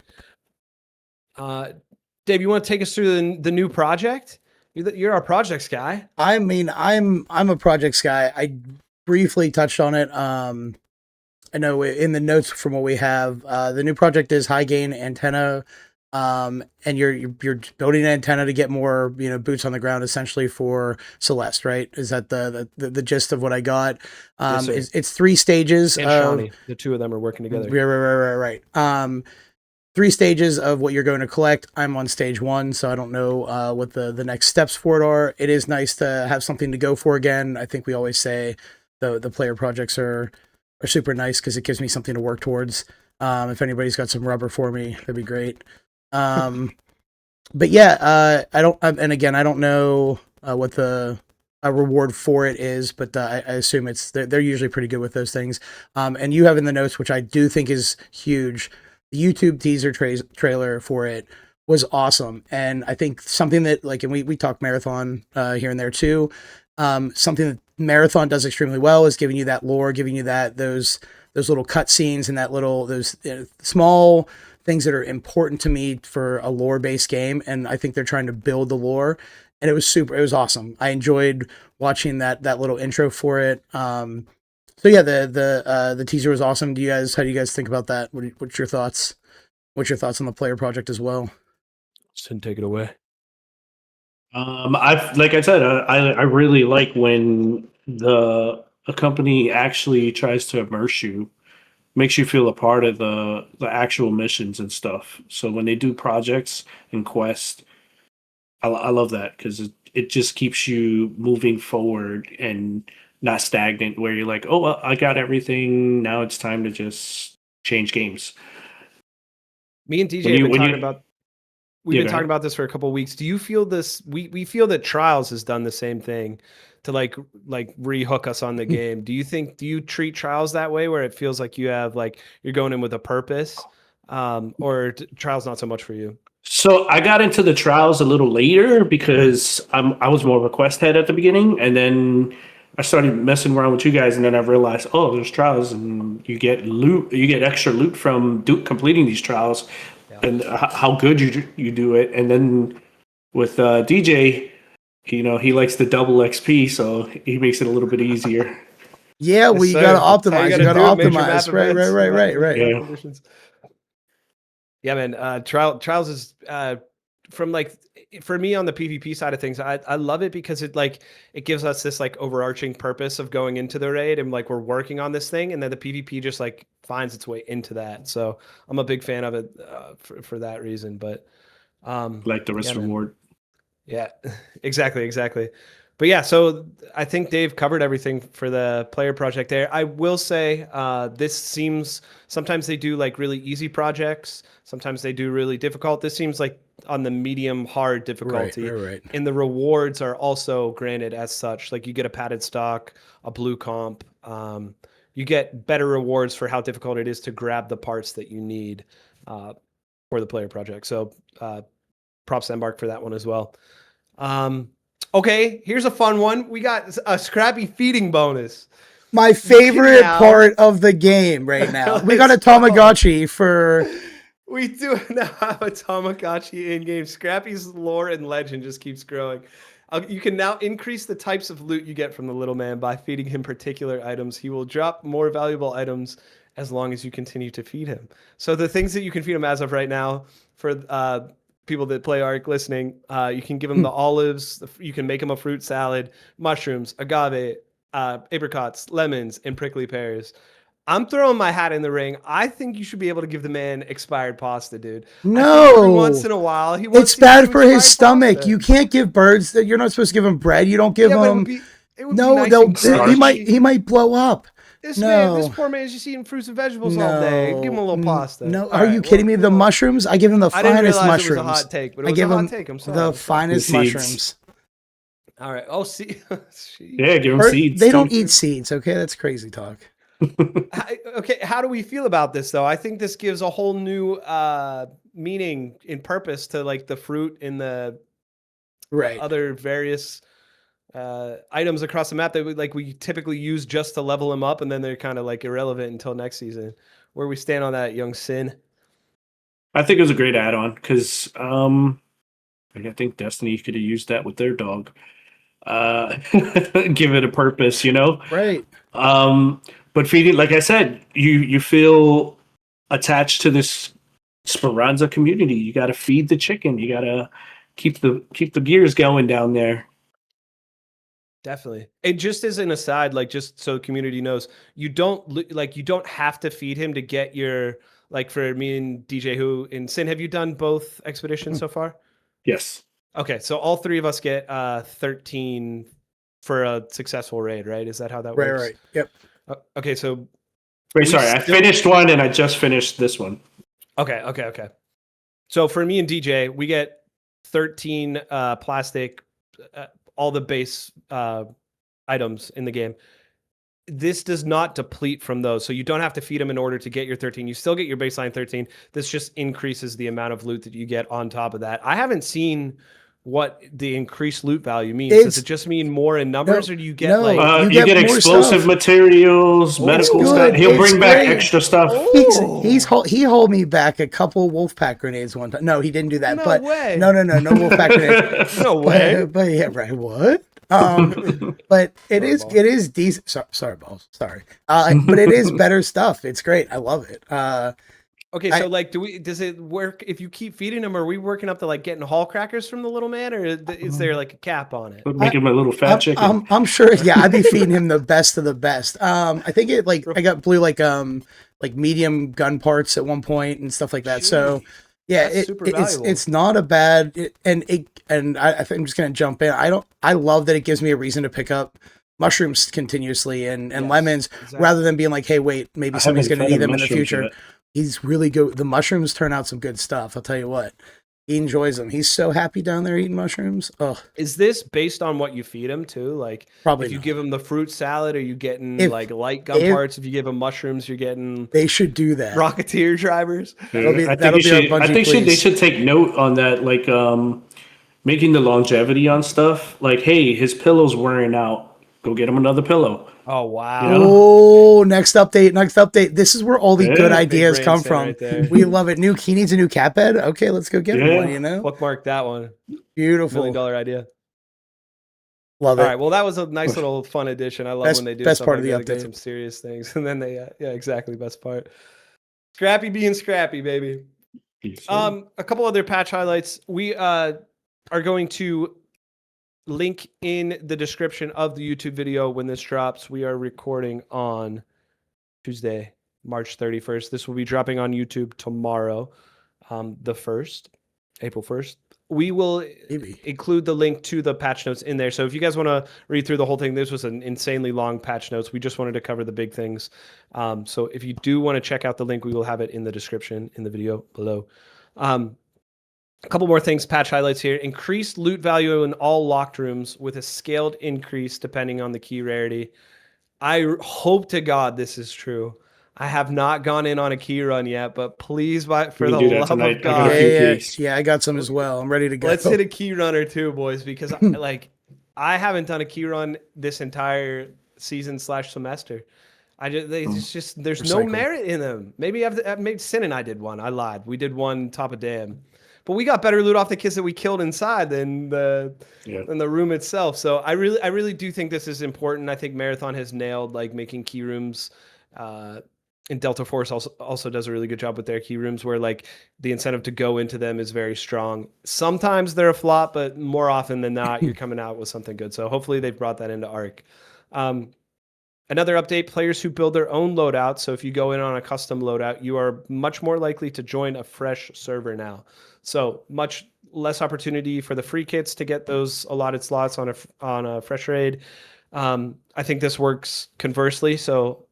Dave, you want to take us through the new project? You're our projects guy. I mean, I'm a projects guy. I briefly touched on it. I know in the notes from what we have, the new project is high gain antenna, and you're building an antenna to get more boots on the ground essentially for Celeste, right? Is that the gist of what I got? Yes, it's 3 stages. And Shawnee, the two of them are working together. Right. 3 stages of what you're going to collect. I'm on stage 1, so I don't know what the next steps for it are. It is nice to have something to go for again. I think we always say the player projects are super nice because it gives me something to work towards. If anybody's got some rubber for me, that'd be great. But yeah, I don't know what the reward for it is, but I assume they're usually pretty good with those things. And you have in the notes, which I do think is huge, YouTube teaser trailer for it was awesome. And I think something that like, and we talk marathon here and there too. Something that marathon does extremely well is giving you that lore, giving you those little cut scenes and those small things that are important to me for a lore based game. And I think they're trying to build the lore, and it was awesome. I enjoyed watching that little intro for it. So yeah, the teaser was awesome. How do you guys think about that? What's your thoughts? What's your thoughts on the player project as well? Sin, take it away. Like I said, I really like when a company actually tries to immerse you, makes you feel a part of the actual missions and stuff. So when they do projects and quests, I love that because it just keeps you moving forward and not stagnant. Where you're like, oh well, I got everything. Now it's time to just change games. Me and DJ have been talking about. We've been talking about this for a couple of weeks. Do you feel this? We feel that Trials has done the same thing to like rehook us on the game. Do you treat Trials that way, where it feels like you have like you're going in with a purpose, or Trials not so much for you? So I got into the Trials a little later because I was more of a quest head at the beginning, and then I started messing around with you guys, and then I realized, oh, there's Trials, and you get loot, you get extra loot from completing these Trials. And how good you do it. And then with DJ, he likes the double XP, so he makes it a little bit easier. Yeah, well, you gotta optimize. You gotta optimize. Right. Yeah, man. Trials is from like for me on the PvP side of things. I love it because it gives us this like overarching purpose of going into the raid and like we're working on this thing, and then the PvP just like finds its way into that. So I'm a big fan of it for that reason. But like the risk reward. Yeah, exactly. But yeah, so I think Dave covered everything for the player project there. I will say this seems sometimes they do like really easy projects. Sometimes they do really difficult. This seems like on the medium hard difficulty. Right. And the rewards are also granted as such. Like you get a padded stock, a blue comp. You get better rewards for how difficult it is to grab the parts that you need for the player project. So props to Embark for that one as well. Okay, here's a fun one. We got a Scrappy feeding bonus. My favorite part of the game right now. We got a Tamagotchi for... We do now have a Tamagotchi in-game. Scrappy's lore and legend just keeps growing. You can now increase the types of loot you get from the little man by feeding him particular items. He will drop more valuable items as long as you continue to feed him. So the things that you can feed him as of right now for people that play Ark listening, you can give them the olives. You can make them a fruit salad, mushrooms, agave, apricots, lemons, and prickly pears. I'm throwing my hat in the ring. I think you should be able to give the man expired pasta, dude. No. Every once in a while, it's bad for his stomach. Pasta. You can't give birds that you're not supposed to give him bread. You don't give him. He might blow up. This poor man is just eating fruits and vegetables all day. Give him a little pasta. No, are you kidding me? The mushrooms? I give him the finest mushrooms. It was a hot take, but it was a hot take. I'm sorry. The finest mushrooms. All right. Oh, see. Yeah, give them seeds. They don't eat seeds. Okay, that's crazy talk. Okay, how do we feel about this though? I think this gives a whole new meaning and purpose to like the fruit and the other various items across the map that we typically use just to level them up, and then they're kind of like irrelevant until next season. Where we stand on that, young Sin? I think it was a great add-on because I think Destiny could have used that with their dog. Give it a purpose, Right. But feeding, like I said, you feel attached to this Speranza community. You got to feed the chicken. You got to keep the gears going down there. Definitely. And just as an aside, like just so the community knows, you don't have to feed him to get your, like for me and DJ Who and Sin, have you done both expeditions so far? Yes. Okay, so all three of us get 13 for a successful raid, right? Is that how that works? Right. Yep. Okay, so wait, sorry, I finished one and I just finished this one. Okay. So for me and DJ, we get 13 plastic, all the base items in the game. this does not deplete from those. So you don't have to feed them in order to get your 13. You still get your baseline 13. This just increases the amount of loot that you get on top of that. I haven't seen what the increased loot value means. Does it just mean more in numbers, or do you get you get explosive stuff. Materials, medical stuff. He'll bring back extra stuff. He hold me back a couple Wolfpack grenades one time. No, he didn't do that. No but way. No Wolfpack grenades. No way. But yeah, right. What? But it is decent. Sorry, balls. Sorry. But it is better stuff. It's great. I love it. Okay, so does it work if you keep feeding them? Are we working up to like getting Hall crackers from the little man, or is there like a cap on it? Make him a little fat chicken. I'm sure. Yeah, I'd be feeding him the best of the best. I think I got blue like medium gun parts at one point and stuff like that. Jeez. So yeah, it's not a bad and I think I'm just gonna jump in. I love that it gives me a reason to pick up mushrooms continuously and lemons rather than being like, hey, wait, maybe somebody's gonna need them in the future. He's really good. The mushrooms turn out some good stuff. I'll tell you what. He enjoys them. He's so happy down there eating mushrooms. Oh, is this based on what you feed him too? Like, probably if you give him the fruit salad, are you getting like light gun parts? If you give him mushrooms, you're getting. They should do that. Rocketeer drivers. I think they should take note on that. Like, making the longevity on stuff. Like, hey, his pillow's wearing out. Go get him another pillow. Oh wow! You know? Oh, next update. This is where all the good ideas come from. Right, we love it. He needs a new cat bed. Okay, let's go get him one. You know, bookmark that one. Beautiful, $1 million idea. Love it. All right, well, that was a nice little fun addition. I love when they do best part of the update. Get some serious things, and then they exactly, best part. Scrappy being Scrappy, baby. A couple other patch highlights. We are going to link in the description of the YouTube video when this drops. We are recording on Tuesday, March 31st. This will be dropping on YouTube tomorrow, the 1st, April 1st. We will include the link to the patch notes in there. So if you guys want to read through the whole thing, this was an insanely long patch notes. We just wanted to cover the big things. So if you do want to check out the link, we will have it in the description in the video below. A couple more things, patch highlights here. Increased loot value in all locked rooms with a scaled increase depending on the key rarity. I hope to God this is true. I have not gone in on a key run yet, but please, for the love of God. Yeah, I got some as well. I'm ready to go. Let's hit a key run or two, boys, because I haven't done a key run this entire season/semester. There's no merit in them. Maybe Sin and I did one. I lied. We did one top of dam. But we got better loot off the kids that we killed inside than the room itself. So I really do think this is important. I think Marathon has nailed making key rooms. And Delta Force also does a really good job with their key rooms, where the incentive to go into them is very strong. Sometimes they're a flop, but more often than not, you're coming out with something good. So hopefully they've brought that into Arc. Another update, players who build their own loadout. So if you go in on a custom loadout, you are much more likely to join a fresh server now. So much less opportunity for the free kits to get those allotted slots on a fresh raid. I think this works conversely. So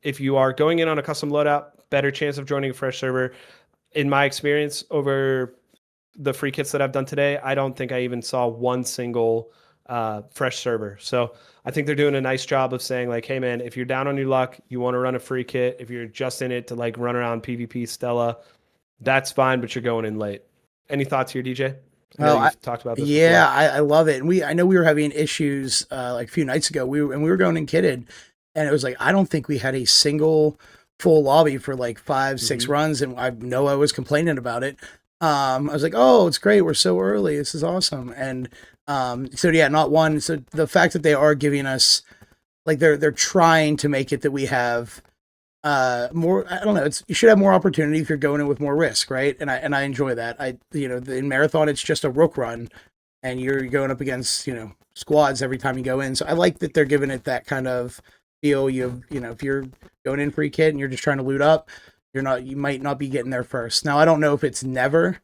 if you are going in on a custom loadout, better chance of joining a fresh server. In my experience over the free kits that I've done today, I don't think I even saw one single fresh server. So I think they're doing a nice job of saying hey man, if you're down on your luck, you want to run a free kit, if you're just in it to run around PvP Stella, that's fine, but you're going in late. Any thoughts here, DJ? You've talked about this before. I love it. And I know we were having issues a few nights ago. We were going in kitted, and it was I don't think we had a single full lobby for 5-6 runs, and I know I was complaining about it. I was oh, it's great, we're so early, this is awesome. And not one. So the fact that they are giving us they're trying to make it that we have more, I don't know, you should have more opportunity if you're going in with more risk, right? And I enjoy that. In Marathon it's just a rook run and you're going up against squads every time you go in. So I like that they're giving it that kind of feel. If you're going in free kit and you're just trying to loot up, you might not be getting there first. Now I don't know if it's never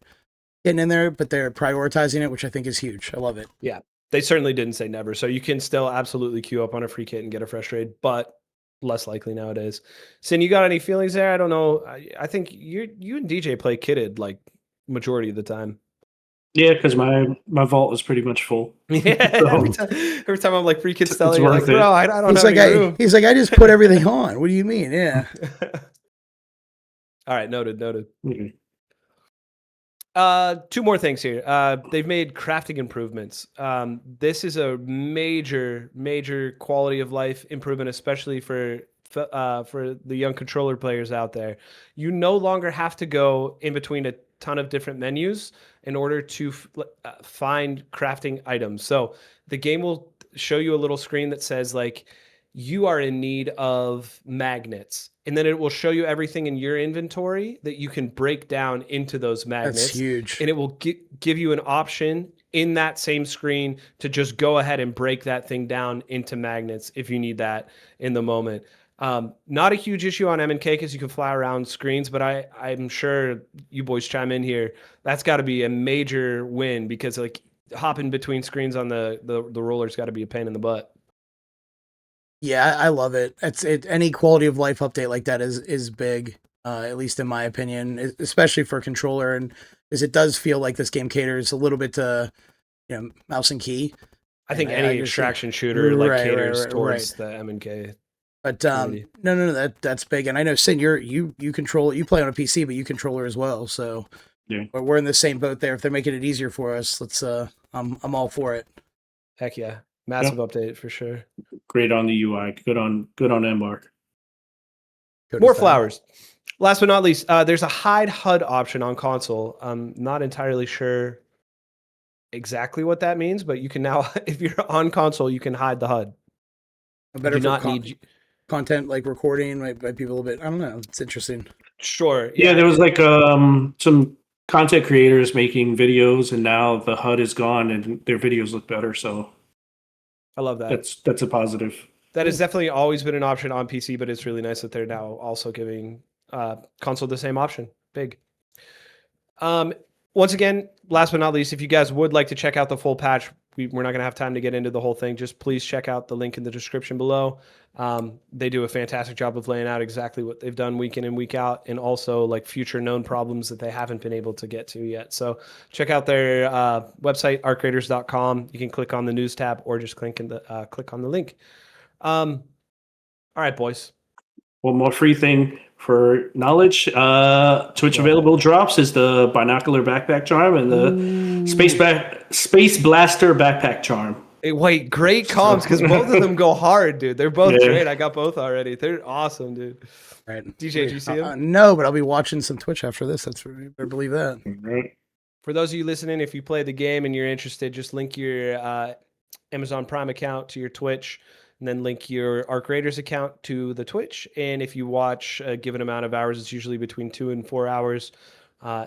getting in there, but they're prioritizing it, which I think is huge. I love it. Yeah, they certainly didn't say never. So you can still absolutely queue up on a free kit and get a fresh raid, but less likely nowadays. Sin, you got any feelings there? I don't know. I think you and DJ play kitted majority of the time. Yeah, because my vault is pretty much full. Yeah, So, every time I'm like freaking Stellar, you're like, worth it. bro, I don't He's have like, any room. he's like, I just put everything on. What do you mean? Yeah. All right, noted. Mhm. Two more things here. They've made crafting improvements. This is a major quality of life improvement, especially for the young controller players out there. You no longer have to go in between a ton of different menus in order to find crafting items. So the game will show you a little screen that says like, you are in need of magnets. And then it will show you everything in your inventory that you can break down into those magnets. That's huge. And it will give you an option in that same screen to just go ahead and break that thing down into magnets if you need that in the moment. Not a huge issue on M&K because you can fly around screens, but I'm sure you boys chime in here. That's got to be a major win because like hopping between screens on the roller's got to be a pain in the butt. Yeah, I love it. Any quality of life update like that is big, at least in my opinion, especially for a controller, and as it does feel like this game caters a little bit to, mouse and key. I think any extraction shooter caters towards the M&K. But no, that's big, and I know Sin, you control it. You play on a PC, but you controller as well. So yeah, we're in the same boat there. If they're making it easier for us, let's. I'm all for it. Heck yeah. Massive update for sure. Great on the UI. Good on Embark. More flowers. Last but not least, there's a hide HUD option on console. I'm not entirely sure exactly what that means, but you can now, if you're on console, you can hide the HUD. Better need content like recording might be a little bit. I don't know. It's interesting. Sure. Yeah, there was like some content creators making videos, and now the HUD is gone, and their videos look better. So I love that. That's a positive. That has definitely always been an option on PC, but it's really nice that they're now also giving console the same option. Big. Once again, last but not least, if you guys would like to check out the full patch, we're not going to have time to get into the whole thing. Just please check out the link in the description below. They do a fantastic job of laying out exactly what they've done week in and week out, and also like future known problems that they haven't been able to get to yet. So check out their website, arcraiders.com. You can click on the news tab or just click on the link. All right, boys. One more free thing for knowledge. Twitch available drops is the binocular backpack charm and the space blaster backpack charm. Wait, great comms because both of them go hard, dude. They're both great. I got both already. They're awesome, dude. Right, DJ, did you see them? No, but I'll be watching some Twitch after this. You better believe that. Right. For those of you listening, if you play the game and you're interested, just link your Amazon Prime account to your Twitch, and then link your Arc Raiders account to the Twitch. And if you watch a given amount of hours, it's usually between 2 and 4 hours.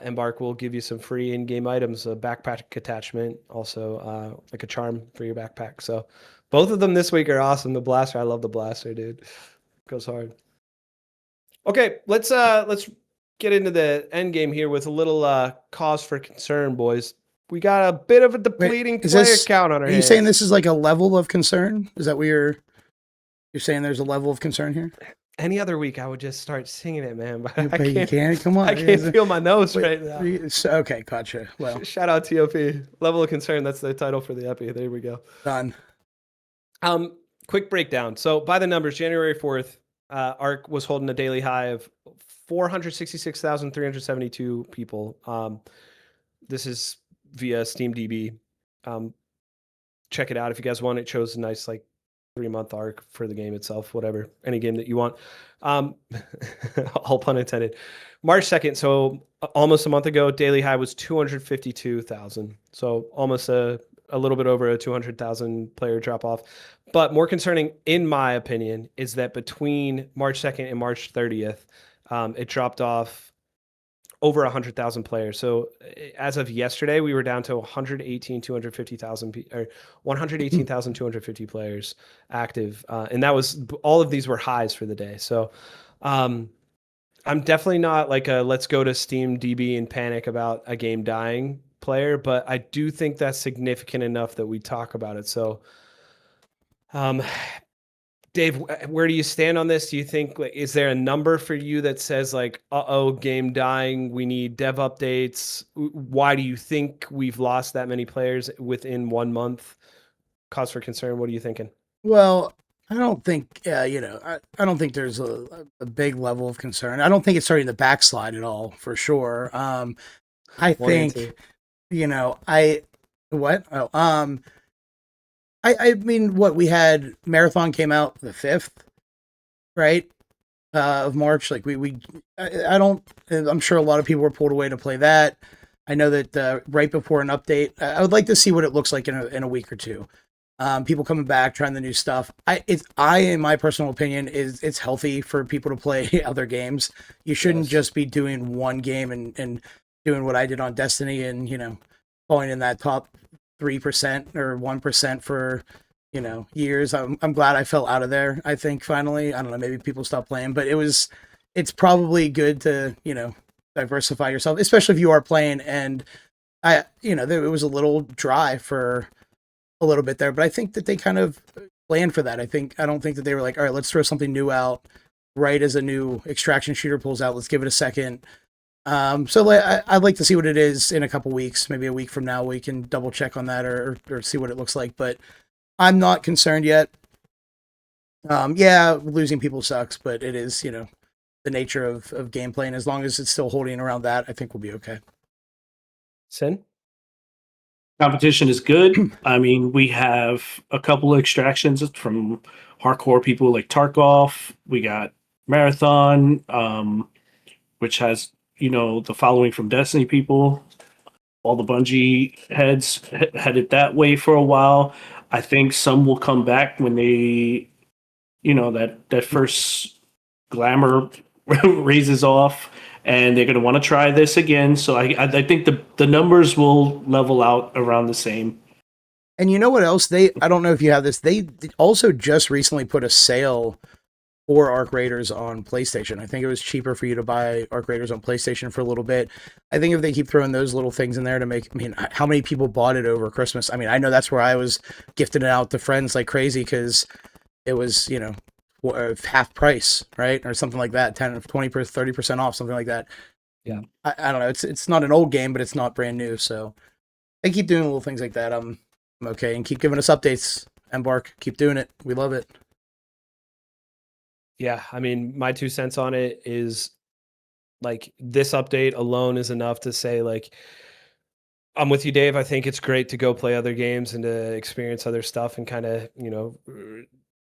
Embark will give you some free in-game items, a backpack attachment, also like a charm for your backpack. So both of them this week are awesome. The blaster, I love the blaster, dude. Goes hard. Okay, let's get into the end game here with a little cause for concern, boys. We got a bit of a depleting player count on our hands. Are you saying this is like a level of concern? Is that what you're saying? There's a level of concern here? Any other week, I would just start singing it, man. But I can't. Come on. I can't feel my nose right now. Okay, gotcha. Well, shout out TOP. Level of concern. That's the title for the epi. There we go. Done. Quick breakdown. So by the numbers, January 4th, Arc was holding a daily high of 466,372 people. This is via SteamDB. Check it out if you guys want. It shows a nice 3-month arc for the game itself, whatever, any game that you want. All pun intended. March 2nd, so almost a month ago, daily high was 252,000. So almost a little bit over a 200,000 player drop off. But more concerning, in my opinion, is that between March 2nd and March 30th, it dropped off over 100,000 players. So as of yesterday, we were down to 118,250 players active. And that was, all of these were highs for the day. So I'm definitely not like a let's go to SteamDB and panic about a game dying player, but I do think that's significant enough that we talk about it. So Dave, where do you stand on this? Do you think, like, is there a number for you that says like, game dying, we need dev updates? Why do you think we've lost that many players within 1 month? Cause for concern. What are you thinking? Well, I don't think, I don't think there's a big level of concern. I don't think it's starting to backslide at all, for sure. I think, what? Oh, I mean, what we had, Marathon came out the 5th, right? Of March. Like I'm sure a lot of people were pulled away to play that. I know that right before an update, I would like to see what it looks like in a week or two. People coming back, trying the new stuff. In my personal opinion, it's healthy for people to play other games. You shouldn't just be doing one game and doing what I did on Destiny and, falling in that top 3% or 1% for, years. I'm glad I fell out of there. I think finally, I don't know, maybe people stopped playing, but it's probably good to, diversify yourself, especially if you are playing. And it was a little dry for a little bit there, but I think that they kind of planned for that. I don't think that they were like, all right, let's throw something new out right as a new extraction shooter pulls out. Let's give it a second. So I'd like to see what it is in a couple weeks, maybe a week from now. We can double check on that or see what it looks like, but I'm not concerned yet. Losing people sucks, but it is, the nature of gameplay. And as long as it's still holding around that, I think we'll be okay. Sin? Competition is good. I mean, we have a couple of extractions from hardcore people like Tarkov. We got Marathon, which has, the following from Destiny people. All the Bungie heads headed that way for a while. I think some will come back when they, that first glamour raises off. And they're going to want to try this again. So I think the numbers will level out around the same. And you know what else? I don't know if you have this. They also just recently put a sale for Arc Raiders on PlayStation. I think it was cheaper for you to buy Arc Raiders on PlayStation for a little bit. I think if they keep throwing those little things in there how many people bought it over Christmas? I mean, I know that's where I was gifting it out to friends like crazy because it was, half price, right? Or something like that, 10, 20, 30% off, something like that. Yeah. I don't know. It's not an old game, but it's not brand new. So they keep doing little things like that. I'm okay. And keep giving us updates. Embark, keep doing it. We love it. Yeah. I mean, my 2 cents on it is like this update alone is enough to say like, I'm with you, Dave. I think it's great to go play other games and to experience other stuff and kind of,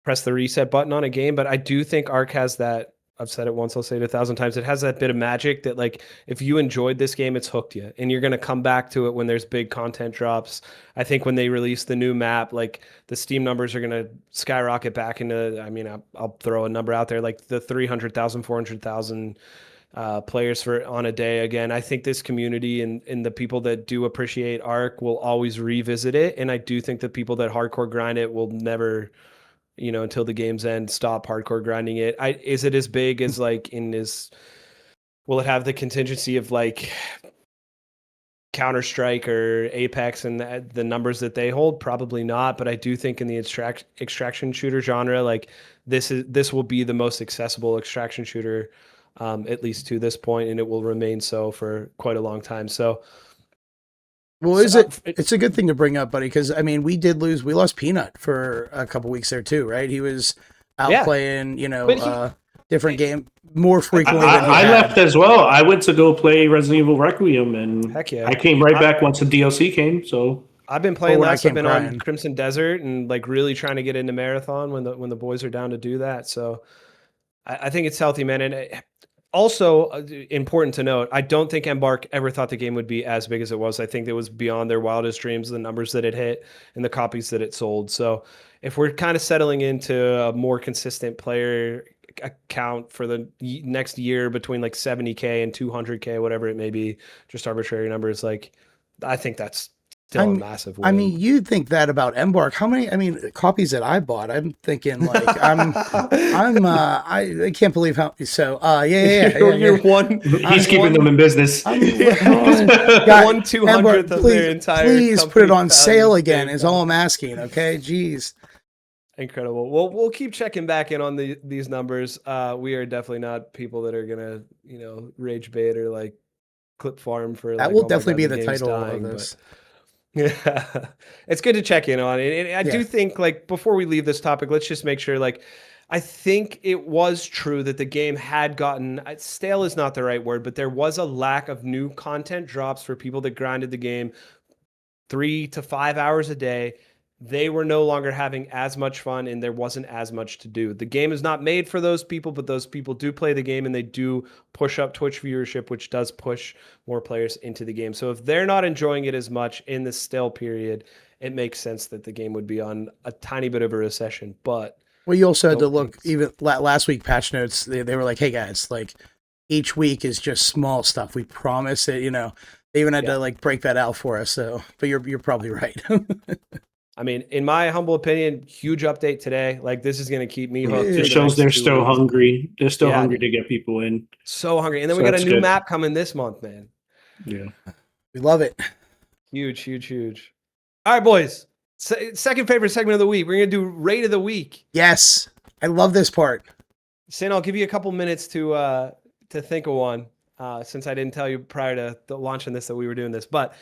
press the reset button on a game. But I do think Arc has that, I've said it once, I'll say it 1,000 times. It has that bit of magic that like, if you enjoyed this game, it's hooked you and you're going to come back to it when there's big content drops. I think when they release the new map, like the Steam numbers are going to skyrocket back into, I'll throw a number out there, like the 300,000, 400,000 players on a day. Again, I think this community and the people that do appreciate Arc will always revisit it. And I do think the people that hardcore grind it will never, until the game's end, stop hardcore grinding it. Is it as big as like will it have the contingency of like Counter-Strike or Apex and the numbers that they hold? Probably not, but I do think in the extraction shooter genre, like this will be the most accessible extraction shooter, at least to this point, and it will remain so for quite a long time. So well, it's a good thing to bring up, buddy, because we lost Peanut for a couple weeks there too, right? He was out playing, different game more frequently than I left as well. I went to go play Resident Evil Requiem, and heck yeah, I came right back once the DLC came. So I've been playing less. I've been on Crimson Desert and like really trying to get into Marathon when the boys are down to do that. So I think it's healthy, man. And also important to note, I don't think Embark ever thought the game would be as big as it was. I think it was beyond their wildest dreams, the numbers that it hit and the copies that it sold. So if we're kind of settling into a more consistent player account for the next year between like 70K and 200K, whatever it may be, just arbitrary numbers, like I think that's still a massive win. You think that about Embark? How many? Copies that I bought. I'm thinking like I can't believe how. So you're one. He's keeping them in business. 1/200th of their entire. Please put it on sale again. Is all I'm asking. Okay, jeez. Incredible. Well, we'll keep checking back in on these numbers. We are definitely not people that are gonna, rage bait or like clip farm for That like, will oh my definitely God, be the the game's title dying. of But this. yeah, it's good to check in on it. And I do think, like, before we leave this topic, let's just make sure, like, I think it was true that the game had gotten stale is not the right word, but there was a lack of new content drops for people that grinded the game 3 to 5 hours a day. They were no longer having as much fun and there wasn't as much to do. The game is not made for those people, but those people do play the game and they do push up Twitch viewership, which does push more players into the game. So if they're not enjoying it as much in this stale period, it makes sense that the game would be on a tiny bit of a recession. But well, you also had to look, even last week patch notes, they were like, hey guys, like each week is just small stuff. We promise it, they even had to like break that out for us. So, but you're probably right. I mean, in my humble opinion, huge update today. Like, this is going to keep me hooked. It shows they're still hungry. They're still hungry to get people in. So hungry. And then we got a new map coming this month, man. Yeah. We love it. Huge, huge, huge. All right, boys. Second favorite segment of the week. We're going to do Rate of the Week. Yes. I love this part. Sin, I'll give you a couple minutes to think of one, since I didn't tell you prior to launching this that we were doing this. But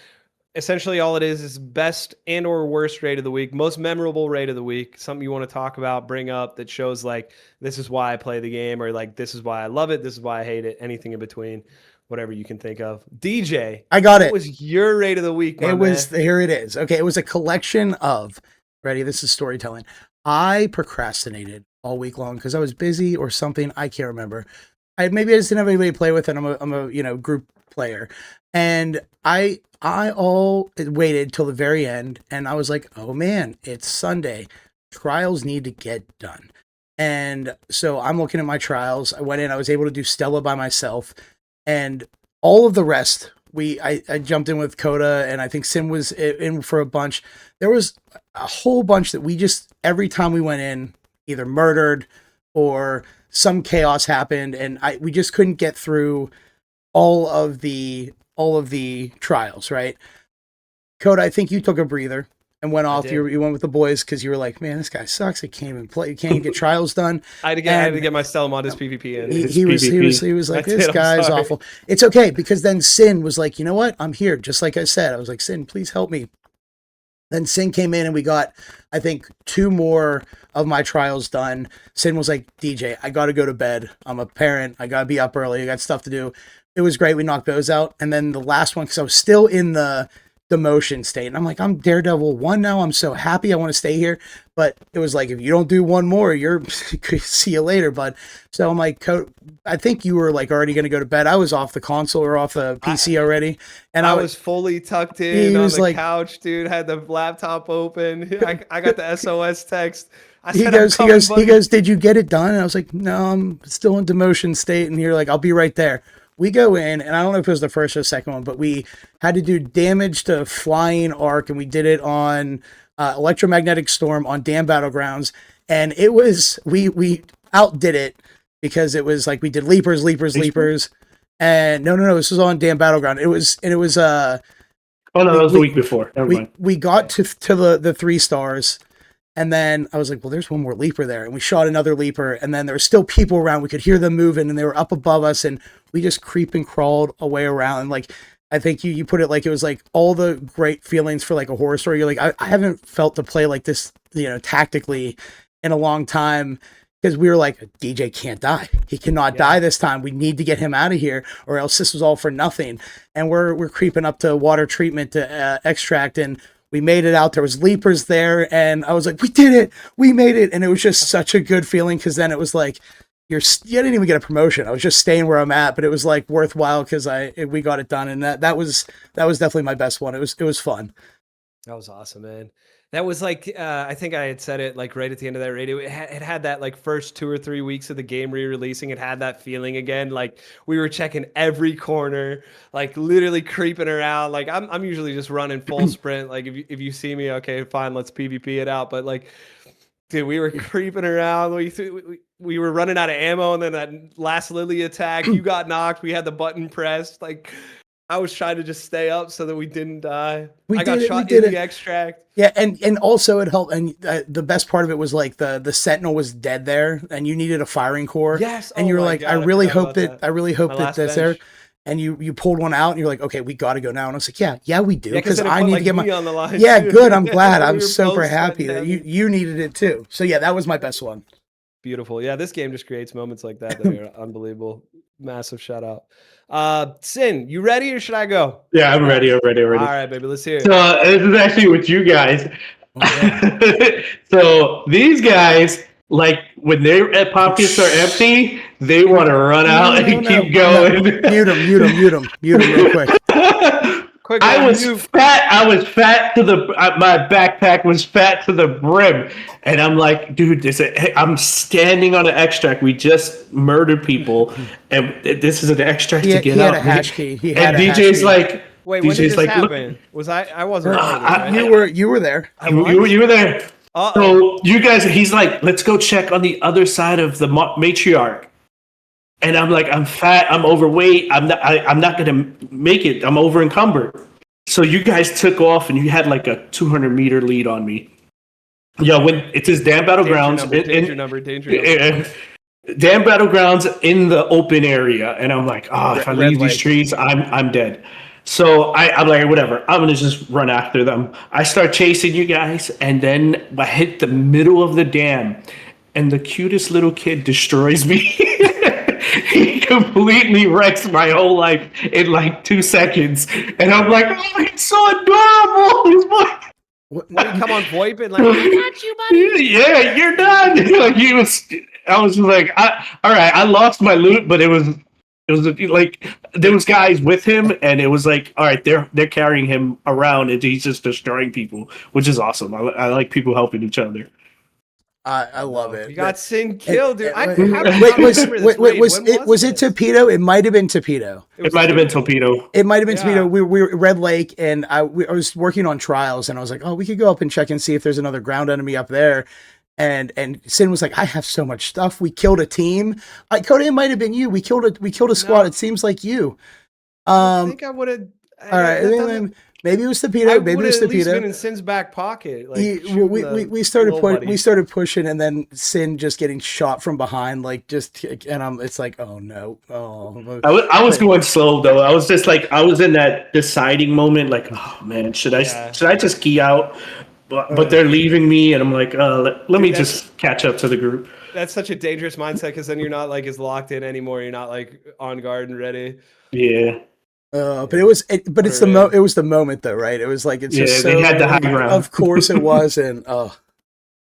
essentially all it is best and or worst rate of the week, most memorable rate of the week, something you want to talk about, bring up that shows like, this is why I play the game, or like, this is why I love it, this is why I hate it, anything in between, whatever you can think of. DJ, I got it. What was your rate of the week, my man? Here it is. Okay, it was a collection of, ready, this is storytelling. I procrastinated all week long because I was busy or something, I can't remember. Maybe I just didn't have anybody to play with, and I'm a group player. And I all waited till the very end, and I was like, oh man, it's Sunday. Trials need to get done. And so I'm looking at my trials. I went in, I was able to do Stella by myself, and all of the rest, I jumped in with Coda, and I think Sin was in for a bunch. There was a whole bunch that we just, every time we went in, either murdered or some chaos happened, and we just couldn't get through all of the trials, right? Coda, I think you took a breather and went off. You went with the boys because you were like, man, this guy sucks. I can't even play. You can't even get trials done. I had to get my Stellamontis PvP in. He was like, this guy's awful. It's okay, because then Sin was like, you know what? I'm here. Just like I said, I was like, Sin, please help me. Then Sin came in and we got, I think, 2 more of my trials done. Sin was like, DJ, I got to go to bed. I'm a parent. I got to be up early. I got stuff to do. It was great. We knocked those out. And then the last one, because I was still in the demotion state. And I'm like, I'm Daredevil 1 now. I'm so happy. I want to stay here. But it was like, if you don't do one more, see you later, bud. So I'm like, I think you were like already going to go to bed. I was off the console or off the PC already. And I was fully tucked in on the couch, dude. Had the laptop open. I got the SOS text. He goes, did you get it done? And I was like, no, I'm still in demotion state. And you're like, I'll be right there. We go in, and I don't know if it was the first or the second one, but we had to do damage to flying arc, and we did it on electromagnetic storm on Dam Battlegrounds. And it was, we outdid it because it was like we did leapers. And no, this was on Dam Battleground. It was oh no, that was the week before. We got to the 3 stars. And then I was like, well, there's one more leaper there. And we shot another leaper. And then there were still people around. We could hear them moving, and they were up above us. And we just creep and crawled away around. And like, I think you put it like, it was like all the great feelings for like a horror story. You're like, I haven't felt to play like this, tactically in a long time. Because we were like, DJ can't die. He cannot die this time. We need to get him out of here, or else this was all for nothing. And we're creeping up to water treatment to extract, and we made it out. There was leapers there, and I was like, we did it. We made it. And it was just such a good feeling, because then it was like, you didn't even get a promotion. I was just staying where I'm at, but it was like worthwhile because we got it done. And that was definitely my best one. It was fun. That was awesome, man. That was like, I think I had said it like right at the end of that radio. It had that like first 2 or 3 weeks of the game re-releasing. It had that feeling again. Like we were checking every corner, like literally creeping around. Like I'm usually just running full sprint. Like if you see me, okay, fine, let's PvP it out. But like, dude, we were creeping around. We were running out of ammo, and then that last Lily attack, you got knocked. We had the button pressed. Like, I was trying to just stay up so that we didn't die. We I got did it, shot we in did the it. extract. Yeah, and also it helped. And the best part of it was like the sentinel was dead there, and you needed a firing core. Yes. And Oh you were my like, God, I really hope forgot about that I really hope My that last that's there. bench. And you pulled one out, and you're like, okay, we got to go now. And I was like, yeah, we do, Yeah, because then it I put, need like, to get me my on the line. Yeah, too. good. I'm glad. We I'm were super both happy sweating that down. you needed it too. So yeah, that was my best one. Beautiful. Yeah, this game just creates moments like that are unbelievable. Massive shout out. Sin, you ready or should I go? Yeah, I'm ready. All right, baby. Let's hear it. So this is actually with you guys. Oh, yeah. So these guys, like when their pockets are empty, they want to run out and keep going. Mute him real quick. Quick, I was you. fat. I was fat to the. My backpack was fat to the brim, and I'm like, dude, I'm standing on an extract. We just murdered people, and this is an extract to get He had out. a hash key. He And had a hash DJ's key. like, Wait, when did DJ's this like, look, happen? Was I wasn't part of this, right? You were there. you were there. Uh-oh. So you guys, he's like, let's go check on the other side of the matriarch. And I'm like, I'm fat, I'm overweight, I'm not gonna make it. I'm over encumbered. So you guys took off, and you had like a 200-meter lead on me. Yeah, when it says damn battlegrounds, Danger number. damn battlegrounds in the open area, and I'm like, if I leave these trees, I'm dead. So I'm like, whatever. I'm gonna just run after them. I start chasing you guys, and then I hit the middle of the dam, and the cutest little kid destroys me. He completely wrecks my whole life in like 2 seconds, and I'm like, oh, it's so adorable. When you come on VoIP and like, I got you, buddy. Yeah, you're done. Like I was just like, all right, I lost my loot, but it was like there was guys with him, and it was like, all right, they're carrying him around, and he's just destroying people, which is awesome. I like people helping each other. I love it. You got Sin killed, dude. Was it Torpedo? It might have been Torpedo. It might have been Torpedo. It might have been Torpedo. We were Red Lake, and I was working on trials, and I was like, oh, we could go up and check and see if there's another ground enemy up there. And Sin was like, I have so much stuff. We killed a team. Coda, it might have been you. We killed a squad. No. It seems like you. I think I would have. All right. Maybe it was Torpedo. Maybe it was Torpedo. Been in Sin's back pocket. Like we started pushing, and then Sin just getting shot from behind, it's like, oh no, oh. I was going slow though. I was just like, I was in that deciding moment, like, oh man, should I just key out? But they're leaving me, and I'm like, let me just catch up to the group. That's such a dangerous mindset, because then you're not like as locked in anymore. You're not like on guard and ready. Yeah. But it was the moment though, right? It was like, it's just they had the high ground. Of course it was, and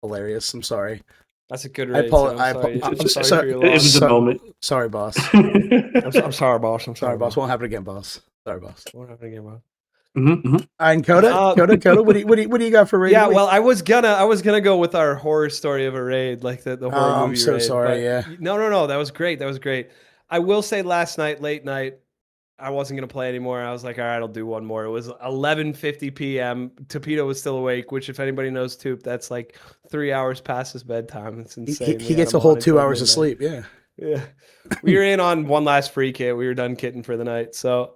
hilarious. I'm sorry. That's a good race. I'm sorry. It was a moment. Sorry, boss. I'm sorry, boss. I'm sorry, boss. Won't happen again, boss. Sorry, boss. Won't happen again, boss. Mm-hmm. And Coda, what do you got for raid? Yeah, well, I was gonna go with our horror story of a raid, like the horror movie. I'm so raid, sorry. Yeah. No. That was great. I will say, last night, late night, I wasn't going to play anymore. I was like, all right, I'll do one more. It was 11:50 p.m. Torpedo was still awake, which, if anybody knows Toop, that's like 3 hours past his bedtime. It's insane. He gets a whole 2 hours of sleep. Yeah. Yeah. We were in on one last free kit. We were done kitting for the night. So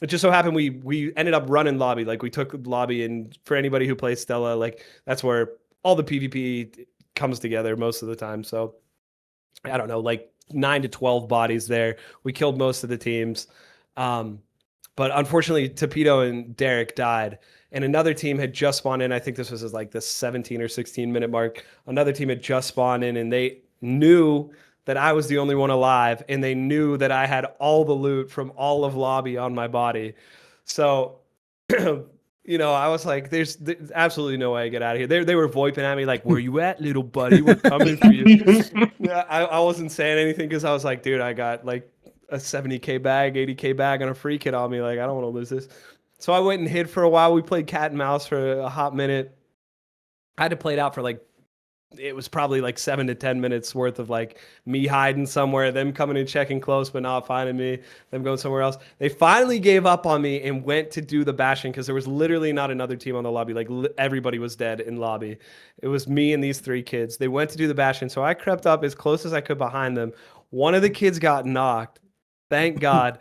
it just so happened we ended up running lobby. Like, we took lobby, and for anybody who plays Stella, like, that's where all the PvP comes together most of the time. So I don't know, like 9 to 12 bodies there. We killed most of the teams. But unfortunately, Torpedo and Derek died. And another team had just spawned in. I think this was like the 17 or 16 minute mark. Another team had just spawned in, and they knew that I was the only one alive. And they knew that I had all the loot from all of lobby on my body. So, I was like, there's absolutely no way I get out of here. They were VoIPing at me like, where you at, little buddy? We're coming for you. Yeah, I wasn't saying anything, because I was like, dude, I got like a 70K bag, 80K bag on a free kit on me. Like, I don't want to lose this. So I went and hid for a while. We played cat and mouse for a hot minute. I had to play it out for it was probably like 7 to 10 minutes worth of like me hiding somewhere, them coming and checking close but not finding me, them going somewhere else. They finally gave up on me and went to do the bashing, because there was literally not another team on the lobby. Like, everybody was dead in lobby. It was me and these 3 kids. They went to do the bashing, so I crept up as close as I could behind them. One of the kids got knocked. Thank God.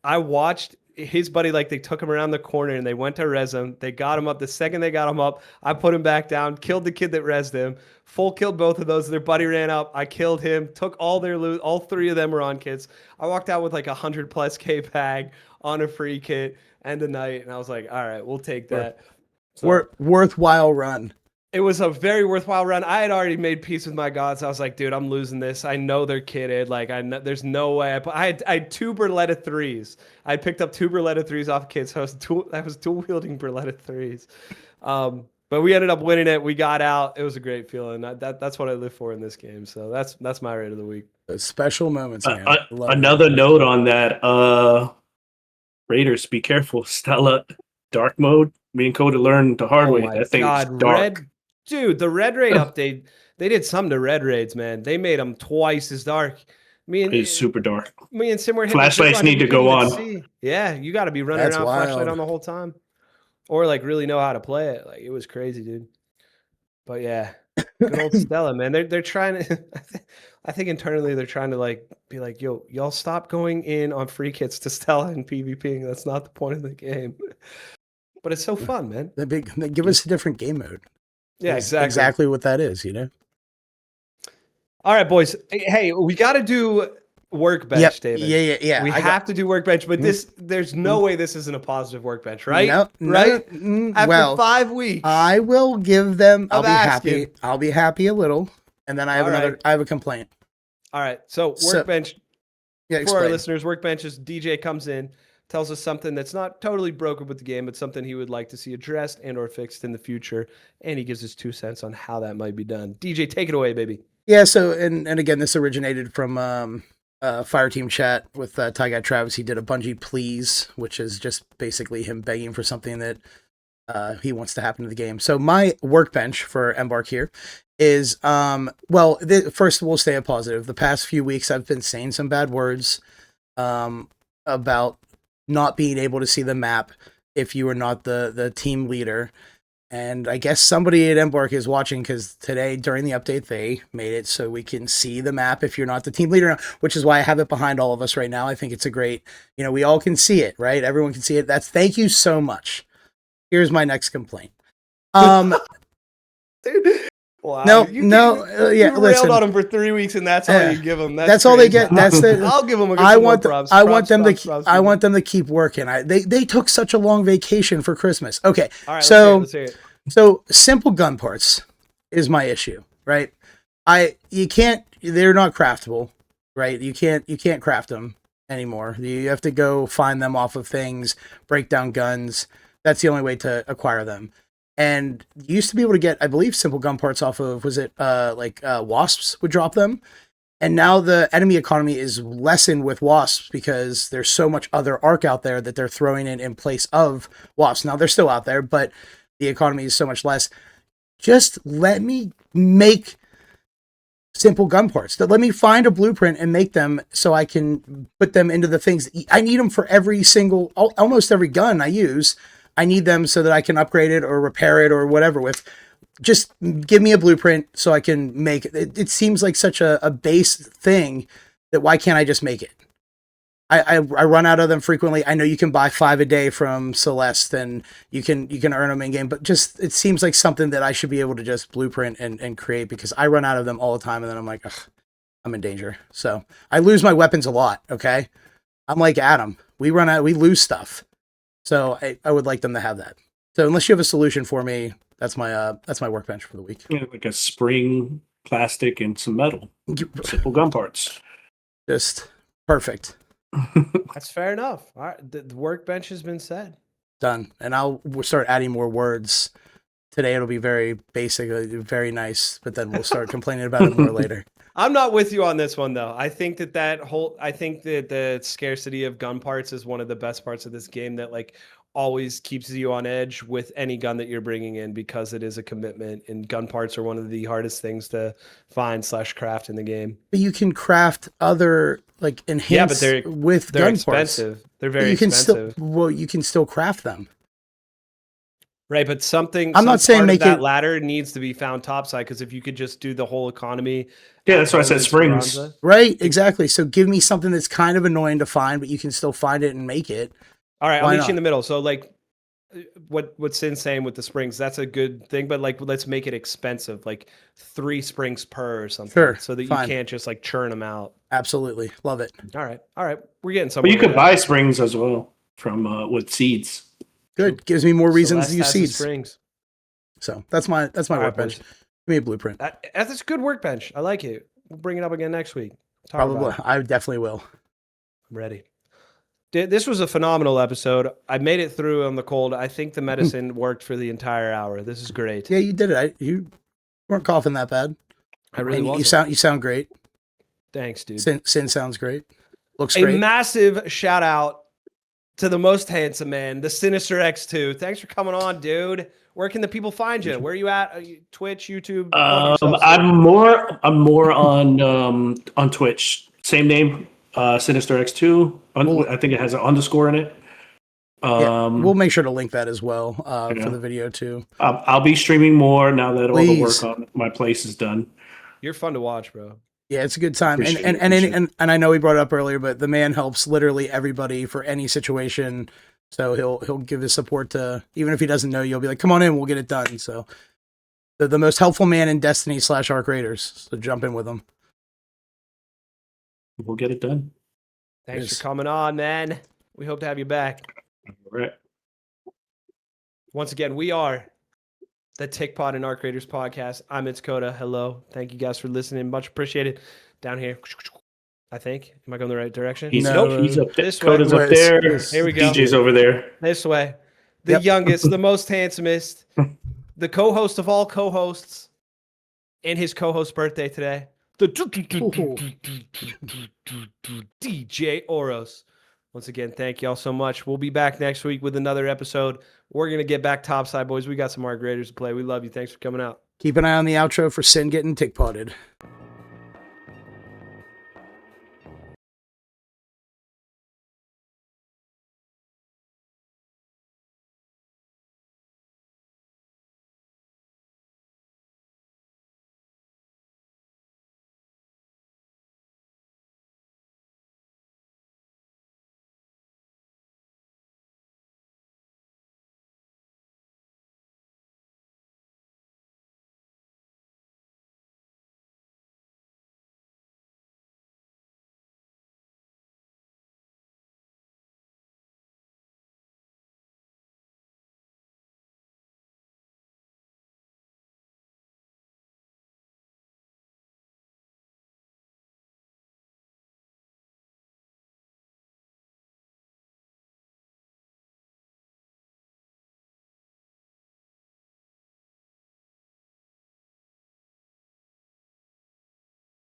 I watched his buddy, like they took him around the corner and they went to res him. They got him up. The second they got him up, I put him back down, killed the kid that resed him, full killed both of those. Their buddy ran up. I killed him, took all their loot. All three of them were on kits. I walked out with like 100+ K bag on a free kit and a night. And I was like, all right, we'll take that. So, worthwhile run. it was a very worthwhile run. I had already made peace with my gods. I was like, dude, I'm losing this. I know they're kitted. Like, I know there's no way. I had 2 Berletta 3s. I picked up 2 Berletta 3s off kids. So I was dual wielding Berletta 3s. But we ended up winning it. We got out. It was a great feeling. That's what I live for in this game. So that's my raid of the week. Those special moments, man. Another note on that. Raiders, be careful. Stella, dark mode. Me and Coda learned the hard way. That thing's dark. Dude, the red raid update, they did something to red raids, man. They made them twice as dark. It's super dark. Me and Sim were hitting flashlights need to go on. Yeah, you got to be running around flashlight on the whole time, or like really know how to play it. Like it was crazy, dude. But yeah, good old Stella, man. They're trying to. I think internally they're trying to like be like, yo, y'all stop going in on free kits to Stella and PvPing. That's not the point of the game. But it's so fun, man. They give us a different game mode. Yeah, exactly. Exactly what that is, you know? All right, boys. Hey, we got to do Workbench, David. Yeah. We have to do Workbench, but there's no way this isn't a positive Workbench, right? Right? After 5 weeks. I will give them, I'll be happy. I'll be happy a little. And then I have a complaint. All right. So Workbench, for explain. our listeners, Workbench is DJ comes in, tells us something that's not totally broken with the game, but something he would like to see addressed and or fixed in the future. And he gives his 2 cents on how that might be done. DJ, take it away, baby. Yeah, so, and again, this originated from Fire Team chat with Ty Guy Travis. He did a Bungie Please, which is just basically him begging for something that he wants to happen to the game. So my Workbench for Embark here is, first we'll stay positive. The past few weeks I've been saying some bad words about not being able to see the map if you are not the team leader. And I guess somebody at Embark is watching because today during the update, they made it so we can see the map if you're not the team leader, which is why I have it behind all of us right now. I think it's a great, we all can see it, right? Everyone can see it. Thank you so much. Here's my next complaint. Wow. You railed on them for 3 weeks, and that's all you give them. That's all they get. That's the. I'll give them. I want them to keep working. They took such a long vacation for Christmas. Okay, all right. Let's hear it. So simple gun parts is my issue, right? They're not craftable, right? You can't craft them anymore. You have to go find them off of things, break down guns. That's the only way to acquire them. And you used to be able to get, I believe, simple gun parts off of, Wasps would drop them. And now the enemy economy is lessened with Wasps because there's so much other arc out there that they're throwing in place of Wasps. Now they're still out there, but the economy is so much less. Just let me make simple gun parts. Let me find a blueprint and make them so I can put them into the things. I need them for almost every gun I use. I need them so that I can upgrade it or repair it or whatever with. Just give me a blueprint so I can make it. It seems like such a base thing that why can't I just make it? I run out of them frequently. I know you can buy 5 a day from Celeste and you can earn them in game, but just it seems like something that I should be able to just blueprint and create because I run out of them all the time and then I'm like, ugh, I'm in danger. So I lose my weapons a lot. Okay. I'm like Adam. We lose stuff. So I would like them to have that. So unless you have a solution for me, that's my Workbench for the week. Yeah, like a spring, plastic, and some metal. Simple gun parts. Just perfect. That's fair enough. All right, the Workbench has been said. Done. And we'll start adding more words. Today it'll be very basic, very nice, but then we'll start complaining about it more later. I'm not with you on this one though. I think that the scarcity of gun parts is one of the best parts of this game that like always keeps you on edge with any gun that you're bringing in because it is a commitment and gun parts are one of the hardest things to find / craft in the game. But you can craft other like enhanced with they're gun expensive. parts. They're very expensive. You can still craft them. Right, but something. I'm not saying make that it ladder needs to be found topside, because if you could just do the whole economy, Yeah, that's why I said springs. Speranza, right. Exactly. So give me something that's kind of annoying to find, but you can still find it and make it. all right, I'll Why meet not? you in the middle. So like, what Sin's saying with the springs, that's a good thing, but like, let's make it expensive, like 3 springs per or something, Sure, so that fine. you can't just like churn them out. Absolutely. Love it. All right, we're getting But somewhere. you with could that. buy springs as well from with seeds. Good. Gives me more reasons Celeste to use has the seeds. springs. So that's my All right, workbench. boys. Give me a blueprint. That's a good workbench. I like it. We'll bring it up again next week. Talk about Probably. it. I definitely will. I'm ready. This was a phenomenal episode. I made it through on the cold. I think the medicine worked for the entire hour. This is great. Yeah, you did it. You weren't coughing that bad. I really And wasn't. you sound great. Thanks, dude. Sin sounds great. Looks A great. massive shout out to the most handsome man, the Sinister X2. Thanks for coming on, dude. Where can the people find you? Where are you at? Are you Twitch, YouTube? Plug yourself, I'm more on Twitch. Same name, Sinister X2. I think it has an underscore in it. Yeah, we'll make sure to link that as well Yeah. for the video too. I'll be streaming more now that all the Please. work on my place is done. You're fun to watch, bro. Yeah, it's a good time. Appreciate And I know we brought it up earlier, but the man helps literally everybody for any situation. So he'll give his support to, even if he doesn't know you, he'll be like, come on in, we'll get it done. So the most helpful man in Destiny / Arc Raiders. So jump in with him. We'll get it done. Thanks Yes. for coming on, man. We hope to have you back. All right. Once again, we are the TickPod and Arc Raiders podcast. I'm Coda. Hello. Thank you guys for listening. Much appreciated. Down here, I think. Am I going the right direction? He's No, up there. this way. Coda's up there. Here we go. DJ's over there. This way. The Yep. youngest, the most handsomest, the co-host of all co-hosts, and his co-host birthday today. The DJ Oros. Once again, thank y'all so much. We'll be back next week with another episode. We're going to get back topside, boys. We got some Arc Raiders to play. We love you. Thanks for coming out. Keep an eye on the outro for Sin getting tick-potted.